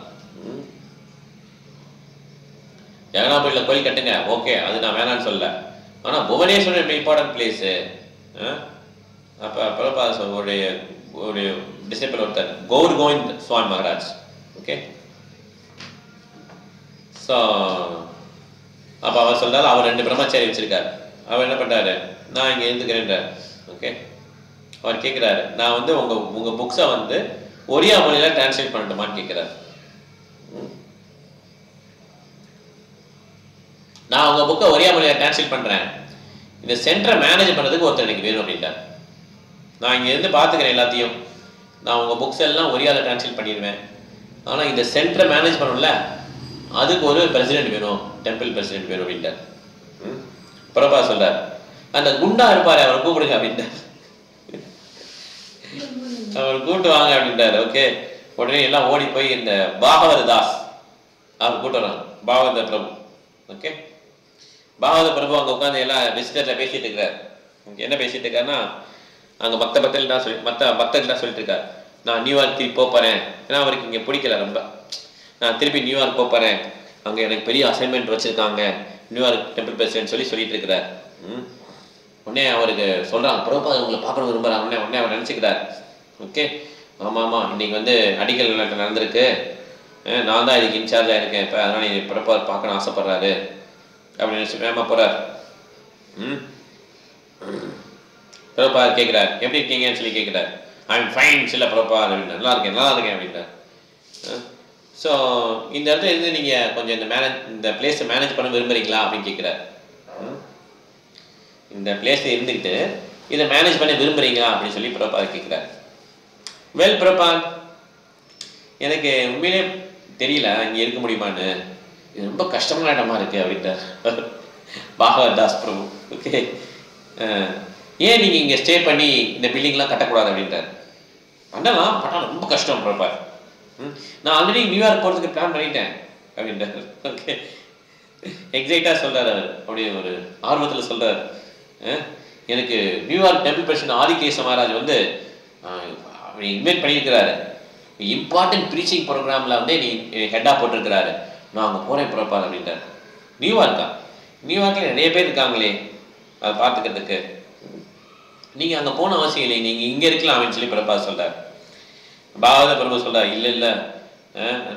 ஜெகநாபுரியில் கோயில் கட்டுங்க, ஓகே, அது நான் வேணான்னு சொல்ல. ஆனால் புவனேஸ்வரர் இம்பார்ட்டன்ட் பிளேஸு. அப்போ பிரபாத ஒரு டிசிபிள் ஒருத்தர் கௌர் கோவிந்த் சுவாமி மகாராஜ். ஓகே, ஸோ அப்போ அவர் சொல்றாரு, அவர் 2 பிரம்மச்சாரி வச்சிருக்காரு. அவர் என்ன பண்றாரு, நான் இங்கே இருந்துக்கிறேன்றார். ஓகே, அவர் கேட்குறாரு, நான் வந்து உங்க புக்ஸை வந்து ஒரியா மொழியில டிரான்ஸ்லேட் பண்ணட்டுமான்னு கேட்குறாரு. நான் உங்க புக்கை ஒரியா மொழியில டிரான்ஸ்லேட் பண்றேன், இந்த சென்டரை மேனேஜ் பண்ணுறதுக்கு ஒருத்தர் எனக்கு வேணும் அப்படின்ட்டார். நான் இங்கே இருந்து பார்த்துக்கிறேன் எல்லாத்தையும், நான் உங்கள் புக்ஸ் எல்லாம் ஒரியாவில் டிரான்ஸ்லேட் பண்ணிடுவேன், ஆனால் இந்த சென்டரை மேனேஜ் பண்ணணும்ல, அதுக்கு ஒரு பிரசிடென்ட் வேணும், டெம்பிள் பிரசிடென்ட் வேணும் அப்படின்ட்டார். பிரபா சொல்றார், அந்த குண்டா இருப்பாரு அவரை கூப்பிடுங்க அப்படின்ட்டார். அவர் கூப்பிட்டு வாங்க அப்படின்ட்டார். ஓகே, உடனே எல்லாம் ஓடி போய் இந்த பாகவத தாஸ் அவர் கூப்பிட்டு வராங்க, பாகவத பிரபு. ஓகே, பாகவத பிரபு அங்கே உட்காந்து எல்லாம் விசிட்டர்ல பேசிட்டு இருக்கிறார். என்ன பேசிட்டு இருக்காருன்னா, அங்கே மற்ற பக்தர்கள்லாம் சொல்லிட்டு இருக்காரு, நான் நியூயார்க் திருப்பி போறேன், ஏன்னா அவருக்கு இங்கே பிடிக்கல ரொம்ப, நான் திருப்பி நியூயார்க் போறேன், அங்கே எனக்கு பெரிய அசைன்மெண்ட் வச்சிருக்காங்க, நியூயார்க் டெம்பிள் பிரசிடென்ட் சொல்லிட்டு இருக்கிறார். உடனே அவருக்கு சொல்றாங்க, பிரபுபாதர் உங்களை பார்க்கணும் விரும்புறாங்க. உடனே அவர் நினைச்சுக்கிறார், ஓகே, ஆமா இன்னைக்கு வந்து அடிக்கல் நடந்திருக்கு, நான் தான் இதுக்கு இன்சார்ஜாக இருக்கேன் இப்போ, அதனால பிரபுபாதர் பார்க்கணும் ஆசைப்படுறாரு அப்படின்னு நினைச்சு வேகமாக போறார். பிரபுபாதர் கேட்கிறார், எப்படி இருக்கீங்கன்னு சொல்லி கேட்கிறார். ஐம் ஃபைன் சில பிரபுபாதர் அப்படின்னா, நல்லா இருக்கேன் அப்படின்றார். ஸோ இந்த இடத்துல இருந்து நீங்கள் கொஞ்சம் இந்த பிளேஸை மேனேஜ் பண்ண விரும்புறீங்களா அப்படின்னு கேட்குறாரு. இந்த பிளேஸில் இருந்துக்கிட்டு இதை மேனேஜ் பண்ண விரும்புறீங்களா அப்படின்னு சொல்லி பிரபாத் கேட்குறாரு. வெல் பிரபாத், எனக்கு உண்மையிலே தெரியல இங்கே இருக்க முடியுமான்னு, இது ரொம்ப கஷ்டமான இடமா இருக்கு அப்படின்ட்டார் பாகவத் தாஸ் பிரபு. ஓகே, ஏன் நீங்கள் இங்கே ஸ்டே பண்ணி இந்த பில்டிங்லாம் கட்டக்கூடாது அப்படின்ட்டார். பண்ணலாம், பண்ணால் ரொம்ப கஷ்டம் பிரபாத், நான் ஆல்ரெடி நியூயார்க் போகிறதுக்கு பிளான் பண்ணிட்டேன் அப்படின்றார். ஓகே, எக்ஸைட்டாக சொல்கிறார் அவர், அப்படியே ஒரு ஆர்வத்தில் சொல்கிறார். எனக்கு New York temple president Adikesa Maharaj வந்து இன்வைட் பண்ணியிருக்கிறாரு, இம்பார்ட்டன்ட் ப்ரீச்சிங் ப்ரோக்ராமில் வந்து நீ ஹெட்டாக போட்டிருக்கிறாரு, நான் அங்கே போகிறேன் பிரபாத் அப்படின்ட்டார். நியூயார்க்கில் நிறைய பேர் இருக்காங்களே அதை பார்த்துக்கிறதுக்கு, நீங்கள் அங்கே போன அவசியம் இல்லை, நீங்கள் இங்கே இருக்கலாம் அப்படின்னு சொல்லி பிரபாத் சொல்கிறார். பாகவத பிரபு சொல்கிறார், இல்லை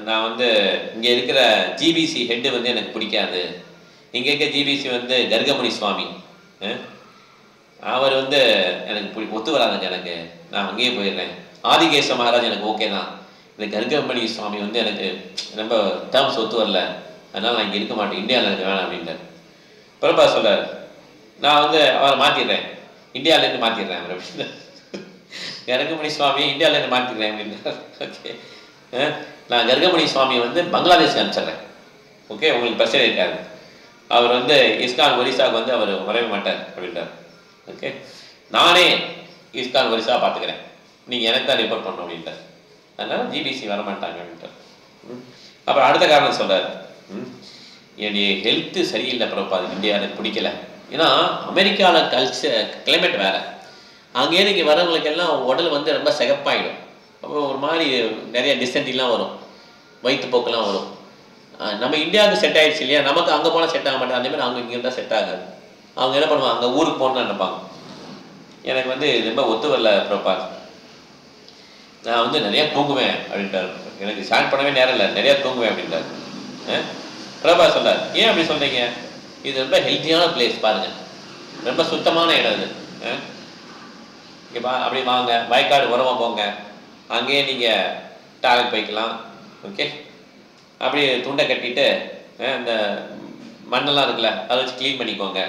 நான் வந்து இங்கே இருக்கிற ஜிபிசி ஹெட்டு வந்து எனக்கு பிடிக்காது, இங்கே இருக்க ஜிபிசி வந்து கர்கமணி சுவாமி, அவர் வந்து எனக்கு ஒத்து வராதுங்க, எனக்கு நான் அங்கேயே போயிடுறேன். ஆதிகேச மகாராஜ் எனக்கு ஓகே தான், இந்த கர்கமணி சுவாமி வந்து எனக்கு ரொம்ப டேர்ம்ஸ் ஒத்து வரல, அதனால் நான் இங்கே இருக்க மாட்டேன், இந்தியாவில் எனக்கு வேணாம் அப்படின்ட்டார். பிரபா சொல்கிறார், நான் வந்து அவரை மாற்றிடுறேன், இந்தியாவிலேருந்து மாற்றிடுறேன் அவர் அப்படின்னு. கர்கமணி சுவாமி இந்தியாவிலேருந்து மாற்றிடுறேன் அப்படின்றார். ஓகே, நான் கர்கமணி சுவாமியை வந்து பங்களாதேஷ்க்கு அனுப்பிச்சிடுறேன். ஓகே, உங்களுக்கு பிரச்சனை இருக்காது, அவர் வந்து இஸ்கான் ஒரிசாவுக்கு வந்து அவர் வரவே மாட்டார் அப்படின்றார். ஓகே, நானே இஸ்கான் ஒரிசா பார்த்துக்கிறேன், நீங்கள் எனக்கு தான் ரிப்போர்ட் பண்ணணும் அப்படின்ட்டார். அதனால ஜிபிசி வரமாட்டாங்க அப்படின்ட்டார். அப்புறம் அடுத்த காரணம் சொல்கிறார், என்னுடைய ஹெல்த்து சரியில்லை பிரபாத், இந்தியா எனக்கு பிடிக்கல, ஏன்னா அமெரிக்காவில் கிளைமேட் வேறு, அங்கேருந்து இங்கே வரவங்களுக்கு எல்லாம் உடல் வந்து ரொம்ப சிகப்பாயிடும், அப்புறம் ஒரு மாதிரி நிறைய டிசென்ட்ரிலாம் வரும், வயிற்றுப்போக்கெல்லாம் வரும். நம்ம இந்தியாவுக்கு செட் ஆகிடுச்சு இல்லையா, நமக்கு அங்கே போனால் செட் ஆக மாட்டேன், அதேமாதிரி அவங்க இங்கே இருந்தால் செட் ஆகாது. அவங்க என்ன பண்ணுவாங்க, அங்கே ஊருக்கு போகணுன்னு நினைப்பாங்க. எனக்கு வந்து ரொம்ப ஒத்து வரல பிரபாத், நான் வந்து நிறையா தூங்குவேன் அப்படின்ட்டார், எனக்கு ஸ்டார்ட் பண்ணவே நேரம் இல்லை, நிறையா தூங்குவேன் அப்படின்ட்டார். பிரபாத் சொல்கிறார், ஏன் அப்படி சொல்கிறீங்க, இது ரொம்ப ஹெல்த்தியான பிளேஸ் பாருங்கள், ரொம்ப சுத்தமான இடம் இது, இங்கே அப்படி வாங்க, வயக்காடு உரமாக போங்க, அங்கேயே நீங்கள் டாய்லெட் போய்க்கலாம். ஓகே, அப்படி துண்டை கட்டிட்டு இந்த மண்ணெல்லாம் இருக்குல்ல அதை வச்சு க்ளீன் பண்ணிக்கோங்க,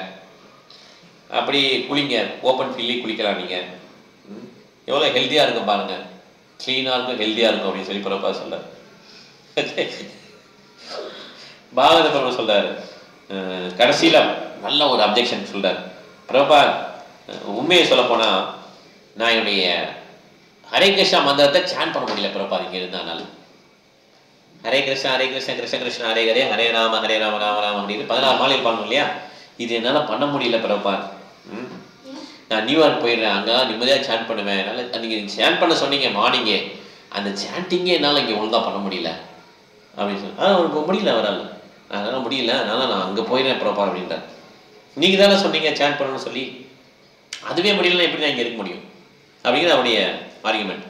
அப்படி குளிங்க, ஓப்பன் ஃபீல்ட்லேயே குளிக்கலாம் நீங்கள், எவ்வளோ ஹெல்த்தியாக இருக்கும் பாருங்கள், க்ளீனாக இருக்கும், ஹெல்த்தியாக இருக்கும் அப்படின்னு சொல்லி பிரபா சொல்கிறார். பாகவத பிரபு சொல்கிறார், கடைசியில் நல்ல ஒரு அப்ஜெக்ஷன் சொல்கிறார். பிரபா, உண்மையை சொல்லப்போனால் நான் என்னுடைய ஹரே கிருஷ்ணா மந்திரத்தை சான் பண்ண முடியல பிரபா, இங்கே இருந்தானால ஹரே கிருஷ்ணா கிருஷ்ண கிருஷ்ண ஹரே ஹரே, ஹரே ராம ராம ராம அப்படின்னு 16 மாலையில் பாடணும் இல்லையா, இது என்னால் பண்ண முடியல பிரபா. நான் நியூயார்க் போயிடுறேன், அங்கே நிம்மதியாக சான் பண்ணுவேன், என்னால் நீங்கள் சான் பண்ண சொன்னீங்க மார்னிங்கே, அந்த சாண்டிங்கே என்னால் இங்கே ஒழுங்காக பண்ண முடியல அப்படின்னு சொல்லி அவருக்கு முடியல அவரால். அதனால முடியல, அதனால நான் அங்கே போயிடுறேன் ப்ராப்பர் அப்படின்றார். நீங்கள் தானே சொன்னீங்க சேன் பண்ணணும்னு சொல்லி, அதுவே முடியலன்னா எப்படி நான் இங்கே இருக்க முடியும் அப்படிங்கிற அவருடைய ஆர்குமெண்ட்.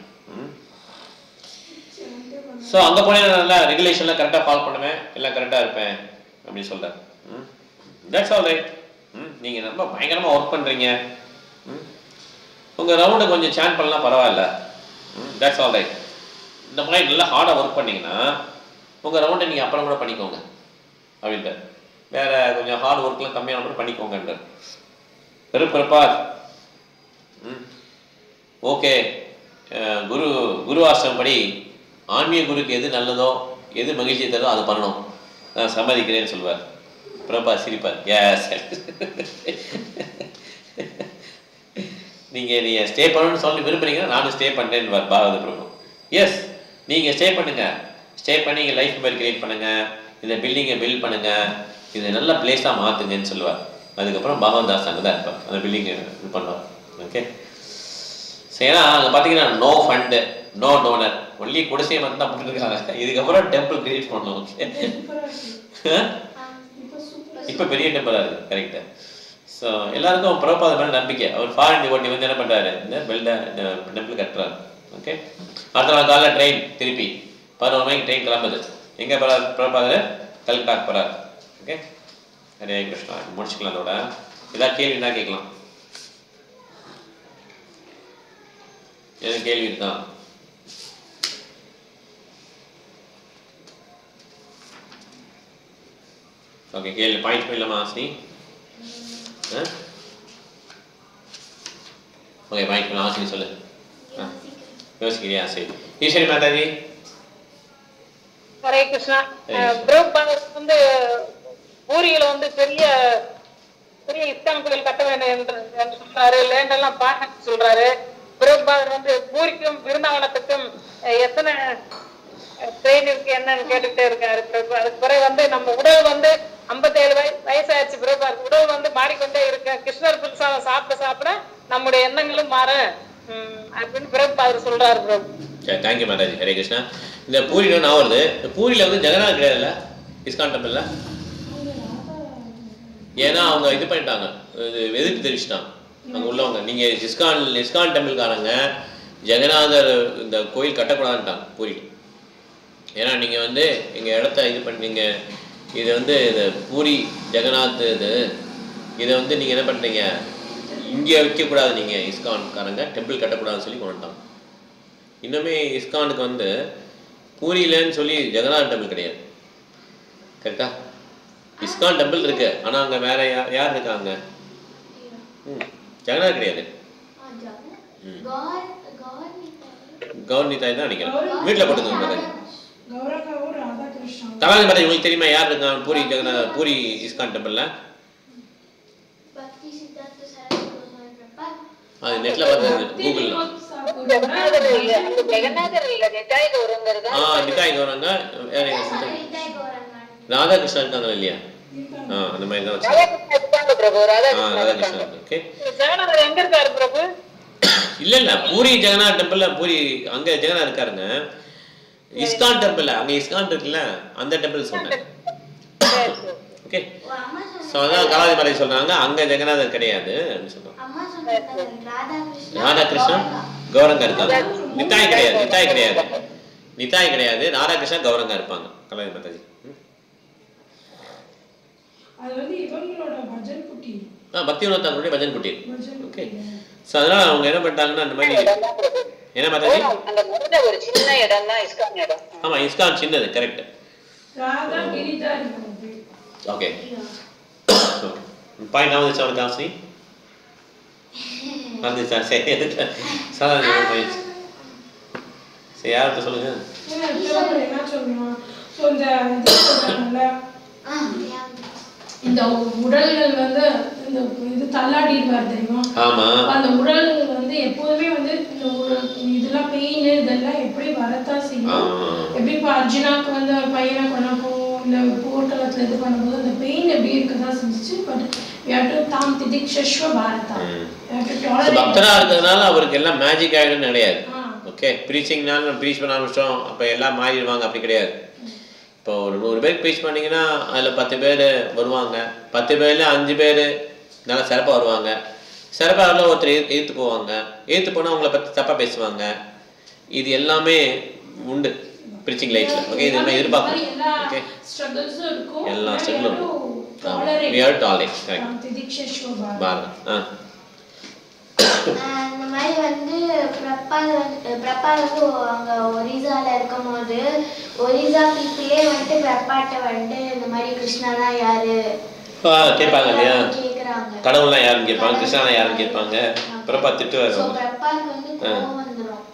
ஸோ அங்கே போய் நான் நல்லா ரெகுலேஷன்லாம் கரெக்டாக ஃபாலோ பண்ணுவேன், எல்லாம் கரெக்டாக இருப்பேன் அப்படின்னு சொல்கிறார். That's all right. நீங்கள் ரொம்ப பயங்கரமாக ஒர்க் பண்ணுறீங்க, உங்கள் ரவுண்டை கொஞ்சம் சேன் பண்ணலாம் பரவாயில்ல, தட்ஸ் ஆல் ரைட். இந்த மாதிரி நல்லா ஹார்டாக ஒர்க் பண்ணிங்கன்னா உங்கள் ரவுண்டை நீங்கள் அப்புறம் கூட பண்ணிக்கோங்க அப்படின்ட்டு, வேறு கொஞ்சம் ஹார்ட் ஒர்க்லாம் கம்மியான கூட பண்ணிக்கோங்கன்றார். பெருப்பிறப்பார் ஓகே, குரு ஆசிரமம் படி ஆன்மீக குருக்கு எது நல்லதோ எது மகிழ்ச்சி தரோ அது பண்ணணும், நான் சம்மதிக்கிறேன்னு சொல்லுவார். பிரபா சிரிப்பார், எஸ் நீங்கள் ஸ்டே பண்ணணும்னு சொல்லி விரும்புறீங்கன்னா நானும் ஸ்டே பண்ணுறேன்னு பாரத பிரபு. எஸ், நீங்கள் ஸ்டே பண்ணுங்கள், ஸ்டே பண்ணி இங்கே லைஃப் மாதிரி கிரியேட் பண்ணுங்கள், இந்த பில்டிங்கை பில்ட் பண்ணுங்கள், இதை நல்ல பிளேஸாக மாற்றுங்கன்னு சொல்லுவார். அதுக்கப்புறம் பாகவன் தாஸ் அங்கே தான் இருப்பார், அந்த பில்டிங்கை இது பண்ணுவார். ஓகே, சரி. ஏன்னா அங்கே பார்த்தீங்கன்னா no fund, no donor, only குடிசையை மட்டும் தான் போட்டுருக்காங்க. இதுக்கப்புறம் டெம்பிள் கிரியேட் பண்ணணும். ஓகே, இப்போ பெரிய டெம்பிளாக இருக்குது. கரெக்டாக. ஸோ எல்லாருக்கும் பிரபாத மேலே நம்பிக்கை. அவர் ஃபாரின் டிவோட்டி வந்து என்ன பண்ணுறாரு, இந்த டெம்பிள் கட்டுறாரு. ஓகே, அடுத்த நாள் காலையில் ட்ரெயின் திருப்பி 11 மணிக்கு ட்ரெயின் கிளம்புது. எங்கே போகிறார் பிரபாதர்? கல்கட்டாக்கு போகிறார். ஓகே, ஹரே கிருஷ்ணா. முடிச்சுக்கலாம். அதோட ஏதாவது கேள்வி என்ன கேட்கலாம்? எதுவும் கேள்வி இருக்கா? ஓகே, கேள்வி பாயிண்ட் இல்லாமா ஆசி? ஓகே, பாயிண்ட் ஆசி சொல்லு. யோசிக்கிறியா? சரி. ஈஸ்வரி மாதாஜி. ஹரே கிருஷ்ணா. பிரபுபாதர் வந்து பூரியில வந்து பெரிய பெரிய இஸ்கான் கோயில் கட்ட வேண்டும் என்று சொல்றாரு, லேண்ட் எல்லாம் பார்க்க சொல்றாரு. பிரபுபாதர் வந்து பூரிக்கும் பிருந்தாவனத்துக்கும் எத்தனை ட்ரெயின் இருக்கு என்னன்னு கேட்டுட்டே இருக்காரு பிரபு. அதுக்கு பிறகு வந்து நம்ம உடல் வந்து 57 வயசாயிருச்சு பிரபுபாதர், உடல் வந்து மாறிக்கொண்டே இருக்கு. கிருஷ்ணர் புதுசாக சாப்பிட சாப்பிட நம்முடைய எண்ணங்களும் மாற அப்படின்னு பிரபுபாதர் சொல்றாரு பிரபு. தேங்க்யூ மாதாஜி. ஹரே கிருஷ்ணா. இந்த பூரியில் நான் வருது, இந்த பூரியில் வந்து ஜெகநாத் கிடையாதுல்ல இஸ்கான் டெம்பிளில். ஏன்னா அவங்க இது பண்ணிட்டாங்க, இது எதிர்ப்பு தெரிவிச்சிட்டாங்க அங்கே உள்ளவங்க. நீங்கள் இஸ்கான் டெம்பிள்காரங்க ஜெகநாதர் இந்த கோயில் கட்டக்கூடாதுன்ட்டாங்க பூரியில். ஏன்னா நீங்கள் வந்து எங்கள் இடத்த இது பண்ணீங்க, இதை வந்து இது பூரி ஜெகநாத் இதை வந்து நீங்கள் என்ன பண்ணுறீங்க, இங்கே வைக்கக்கூடாது, நீங்கள் இஸ்கான்காரங்க டெம்பிள் கட்டக்கூடாதுன்னு சொல்லி கொண்டுட்டாங்க. இன்னுமே இஸ்கானுக்கு வந்து பூரியிலன்னு சொல்லி ஜெகநாத் டெம்பிள் கிடையாது. கரெக்டா? இஸ்கான் டெம்பிள் இருக்கு, ஆனால் அங்கே வேற யார் இருக்காங்க? ஜெகநாத் கிடையாது. கௌர்னிதாய் தான் நினைக்கிறேன், வீட்டில் போட்டுக்கோங்க. தலாதி மாதாஜி உங்களுக்கு தெரியுமா யார் இருக்காங்க பூரி ஜெகநாத் பூரி இஸ்கான் டெம்பிள்ல? அது நெட்ல பார்த்தது, கூகுள்ல. நிதாய் கௌரங்க ராதாகிருஷ்ணன் இருக்காங்க இல்லையா? அந்த மாதிரி தான் ராதாகிருஷ்ணன். ஓகே, இல்ல இல்ல பூரி ஜெகநாத் டெம்பிள்ல பூரி அங்க ஜெகநாத் இருக்காருங்க. இஸ்கான் டெம்பிள் அங்க இஸ்கான் இருக்குல்ல, அந்த டெம்பிள் சொன்னேன். ஓகே, சோ அதான் கலாதி மாலை சொல்றாங்க அங்க ஜெகநாதர் கிடையாது அப்படின்னு சொல்றாங்க. ராதாகிருஷ்ணன் கௌரங்கா இருக்காங்க. நிதாய் கிடையாது, ராதாகிருஷ்ணன் கௌரங்கா இருப்பாங்க. கலாதி மாதாஜி. அது வந்து இவங்களோட பஜன் குட்டி. பக்தி வினோதாங்களுடைய பஜன் குட்டி. ஓகே, சோ அதனால அவங்க என்ன பண்ணிட்டாங்கன்னா அந்த மாதிரி என்ன மாதாஜி அந்த முருட ஒரு சின்ன இடம் தான் இஸ்கான் இடம். ஆமா, இஸ்கான் சின்னது. Correct. Radha Giridhari. Okay, point ஆகுது சார் காசி. அது சார் சரி சாதாரண பாயிண்ட். சரி, யார்கிட்ட சொல்லுங்க. என்ன சொல்லுமா? ஸோ இந்த இது சொல்றாங்கல்ல, இந்த உடல்கள் வந்து இந்த இது தள்ளாடிடுவார் தெரியுமா? ஆமா, அந்த உடல் வந்து எப்போதுமே வந்து இந்த இதெல்லாம் பெயின் இதெல்லாம் எப்படி வரத்தான் செய்யும். எப்படி இப்போ அர்ஜுனாக்கு வந்து பையனை கொண்டப்போ இல்லை போர்க்களத்தில் இது பண்ணும்போது அந்த பெயின் எப்படி இருக்கதான் செஞ்சிச்சு. பட் தாம் திதிக்ஷஸ்வ பாரதா பக்தரா இருக்கிறதுனால அவருக்கு எல்லாம் மேஜிக் ஆகிடும்னு கிடையாது. ஓகே, ப்ரீச்சிங்னால ப்ரீச் பண்ண ஆரம்பிச்சோம் அப்போ எல்லாம் மாறிடுவாங்க அப்படி கிடையாது. இப்போ ஒரு 100 பேருக்கு ப்ரீச் பண்ணிங்கன்னா அதில் 10 பேர் வருவாங்க. 10 பேரில் 5 பேர் நல்லா சிறப்பாக வருவாங்க. சிறப்பாக ஒருத்தர் எதிர்த்து போவாங்க. எதிர்த்து போனால் அவங்கள பற்றி தப்பாக பேசுவாங்க. இது எல்லாமே உண்டு ப்ரீச்சிங் லைஃப்பில். ஓகே, இது நம்ம எதிர்பார்க்கணும். ஓகே, எல்லா ஸ்ட்ரகிளும் இருக்கும். We are tolerant. கரெக்ட். பாருங்க. இந்த மாதிரி வந்து பிரப்பால் வந்து அங்கே ஒரிசாவில் இருக்கும் போது ஒரிசா பீப்புளே வந்துட்டு பிரப்பாட்ட வந்துட்டு இந்த மாதிரி கிருஷ்ணாலாம் யாரு கேட்பாங்க இல்லையா? கேட்குறாங்க. கடவுள்லாம் யாருன்னு கேட்பாங்க, கிருஷ்ணாலாம் யாருன்னு கேட்பாங்க. பிரப்பா திட்டு வரும். பிரப்பாலுக்கு வந்து கோவம் வந்துடும்.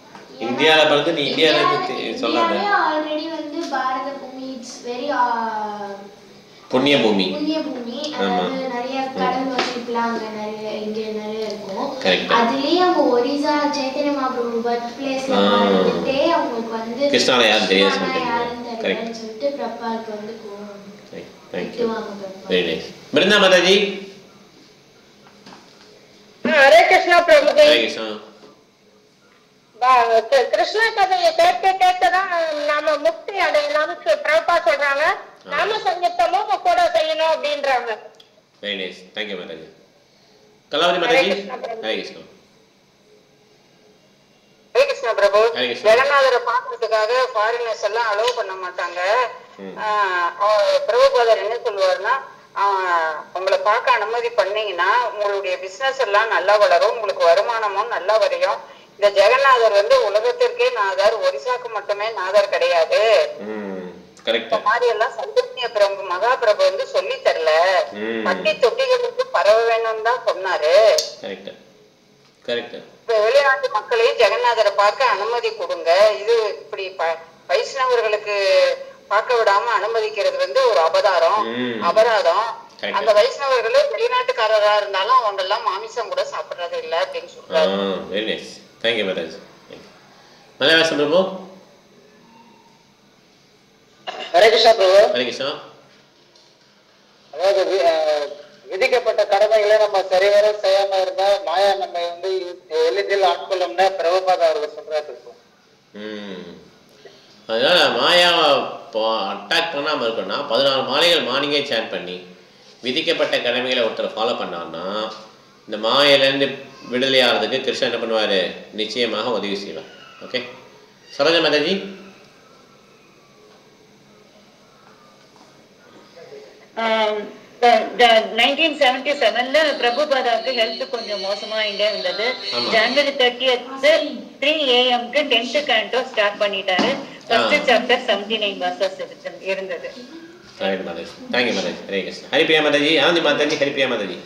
இந்தியாவில் பிறகு நீ இந்தியாவில் சொல்லாத. ஆல்ரெடி வந்து பாரத பூமி இட்ஸ் வெரி புண்ணிய பூமி. அதாவது நிறைய கடல் வசிப்புலாம் அங்க இங்க நிறைய இருக்கும். அதுலயே அவங்க ஒரிசா சைத்தன்ய மகாபிரபு பர்த் பிளேஸ்ல வந்துட்டே அவங்களுக்கு வந்து கிருஷ்ணால யாரும் தெரியாது சொல்லிட்டு பிரப்பாலுக்கு வந்து வெரி நைஸ். பிருந்தா மாதாஜி. ஹரே கிருஷ்ணா பிரபு. ஹரே கிருஷ்ணா. கிருஷ்ண கதையை கேட்க கேட்கதான் நாம முக்தி அடையலாம்னு பிரபா சொல்றாங்க. நாம சங்கீதமும் கூட செய்யணும் அப்படின்றாங்க. Very nice. Thank you Mataji. Kalavathi Mataji. Hare Krishna. Hare Krishna Prabhu. ஜெகநாதரை பார்க்கறதுக்காக ஃபாரினர்ஸ் எல்லாம் அலோவ் பண்ண மாட்டாங்க. பிரபுபாதர் என்ன சொல்லுவாருன்னா, உங்களை பார்க்க அனுமதி பண்ணீங்கன்னா உங்களுடைய பிசினஸ் எல்லாம் நல்லா வளரும், உங்களுக்கு வருமானமும் நல்லா வரையும். இந்த ஜெகநாதர் வந்து உலகத்திற்கே நாதர், ஒரிசாக்கு மட்டுமே நாதர் கிடையாது. இந்த மாதிரி எல்லாம் சந்தோஷிய பிரபு மகாபிரபு வந்து சொல்லி தரல, பட்டி தொட்டிகளுக்கு பரவ வேணும்னு தான் சொன்னாரு. வெளிநாட்டு மக்களையும் ஜெகநாதரை பார்க்க அனுமதி கொடுங்க. இது இப்படி வைஷ்ணவர்களுக்கு பார்க்க விடாம அனுமதிக்கிறது வந்து ஒரு அபராதம். அந்த வைஷ்ணவர்களே வெளிநாட்டுக்காரரா இருந்தாலும் அவங்க எல்லாம் மாமிசம் கூட சாப்பிடுறது இல்ல அப்படின்னு சொல்றாரு. Thank you, Maharaj. Malayalam Prabhu. Hare Krishna Prabhu. Hare Krishna. அதாவது விதிக்கப்பட்ட கடமைகளை நம்ம சரிவர செய்யாம இருந்தா மாயா நம்ம வந்து எளிதில் ஆட்கொள்ளும்னு பிரபுபாதா அவர்கள் சொல்றாரு. அதனால மாயாவை அட்டாக் பண்ணாம இருக்கணும்னா 14 மாலைகள் மார்னிங்கே சேன் பண்ணி விதிக்கப்பட்ட கடமைகளை ஒருத்தர் ஃபாலோ பண்ணான்னா இந்த மாயிலேருந்து விடுதலை ஆகிறதுக்கு கிருஷ்ணன் என்ன பண்ணுவார்? நிச்சயமாக உதவி செய்வார். ஓகே, சரோஜா மாதாஜி. The 1977ல பிரபுபாதாவுக்கு ஹெல்த் கொஞ்சம் மோசமாயிட்டே இருந்தது. ஜனவரி 30th 3 AM-க்கு 10th canto ஸ்டார்ட் பண்ணிட்டாரு. ஃபர்ஸ்ட் சாப்டர் 79 verses இருந்தது. Right Mataji. Thank you Mataji. Hare Krishna. Haripriya Mataji. Anandi Mataji. Haripriya Mataji.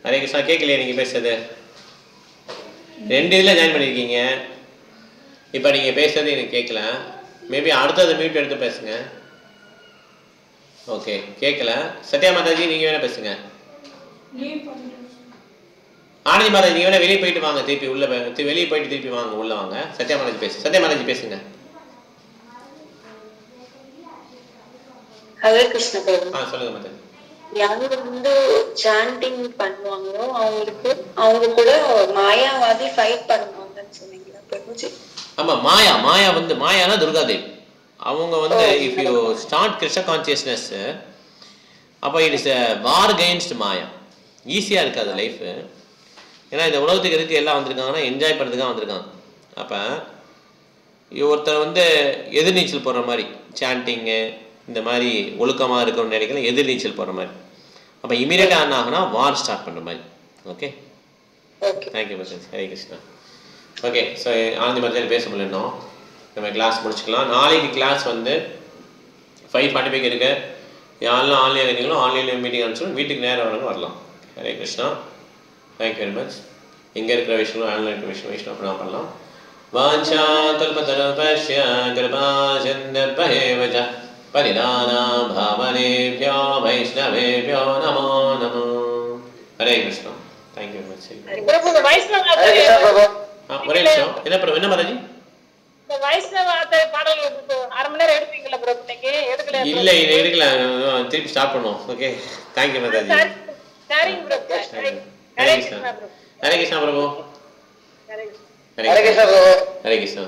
Hare Krishna. கேட்கலையே நீங்கள் பேசுறது? 2 இதில் ஜாயின் பண்ணியிருக்கீங்க. இப்போ நீங்கள் பேசுறது எனக்கு கேட்கல. மேபி அடுத்தது மியூட் எடுத்து பேசுங்க. ஓகே, கேட்கல. சத்யா மாதாஜி நீங்கள் வேணால் பேசுங்க. ஆனந்தி மாதாஜி நீங்கள் வேணால் வெளியே போயிட்டு வாங்க. திருப்பி உள்ளே வெளியே போயிட்டு திருப்பி வாங்க, உள்ளே வாங்க. சத்யா மாதாஜி பேசு. சத்யா மாதாஜி பேசுங்க. ஹரே கிருஷ்ணா பிரபு. சொல்லுங்க மாதாஜி. யாரு வந்து சாண்டிங் பண்ணுவாங்களோ அவங்க கூட மாயாவாதி ஃபைட் பண்ணுவாங்கன்னு சொன்னீங்களா பிரபுஜி? ஆமாம், மாயா வந்து மாயானா துர்காதேவி. அவங்க வந்து if you start Krishna consciousness அப்போ இட் இஸ் வார் அகைன்ஸ்ட் மாயா. ஈஸியாக இருக்காது லைஃபு. ஏன்னா இந்த உலகத்துக்கு எதுக்கு எல்லாம் வந்திருக்காங்கன்னா என்ஜாய் பண்ணுறதுக்காக வந்திருக்காங்க. அப்போ ஒருத்தர் வந்து எதிர்நீச்சல் போடுற மாதிரி சாண்டிங்கு இந்த மாதிரி ஒழுக்கமாக இருக்கணும்னு நினைக்கலாம், எதிர்நீச்சல் போடுற மாதிரி. அப்போ இமீடியட்டாக என்ன ஆகுனா வார் ஸ்டார்ட் பண்ணுற மாதிரி. Okay, thank you mister. Hare Krishna. Okay, so Anandi மாதிரி பேச முடியணும். நம்ம கிளாஸ் முடிச்சுக்கலாம். நாளைக்கு கிளாஸ் வந்து 5:45 இருக்குது. யாரெல்லாம் ஆன்லைனில் இருந்தீங்களோ ஆன்லைனில் மீட்டிங் அனுப்பிச்சோம். வீட்டுக்கு நேரம் வரணும் வரலாம். Hare Krishna. Thank you very much. இங்கே இருக்கிற விஷயம் ஆன்லைன் இருக்கிற விஷயம் அப்படின்னா பண்ணலாம். வாஞ்சா கல்பதருபஸ்ய கிருபா சிந்தர்பஹேவஜ பரிதானா பாவனேப்யோ வைஷ்ணவேப்யோ நமோ நமோ. Hare Krishna. Thank you very much. ஒரே நிமிஷம். என்ன பிரபு? என்ன மாதாஜி? இல்ல இது எடுக்கல, திருப்பி ஸ்டார்ட் பண்ணுவோம். Okay, thank you Mataji. ஹரே கிருஷ்ணா. ஹரே கிருஷ்ணா பிரபு. ஹரே கிருஷ்ணா. ஹரே கிருஷ்ணா.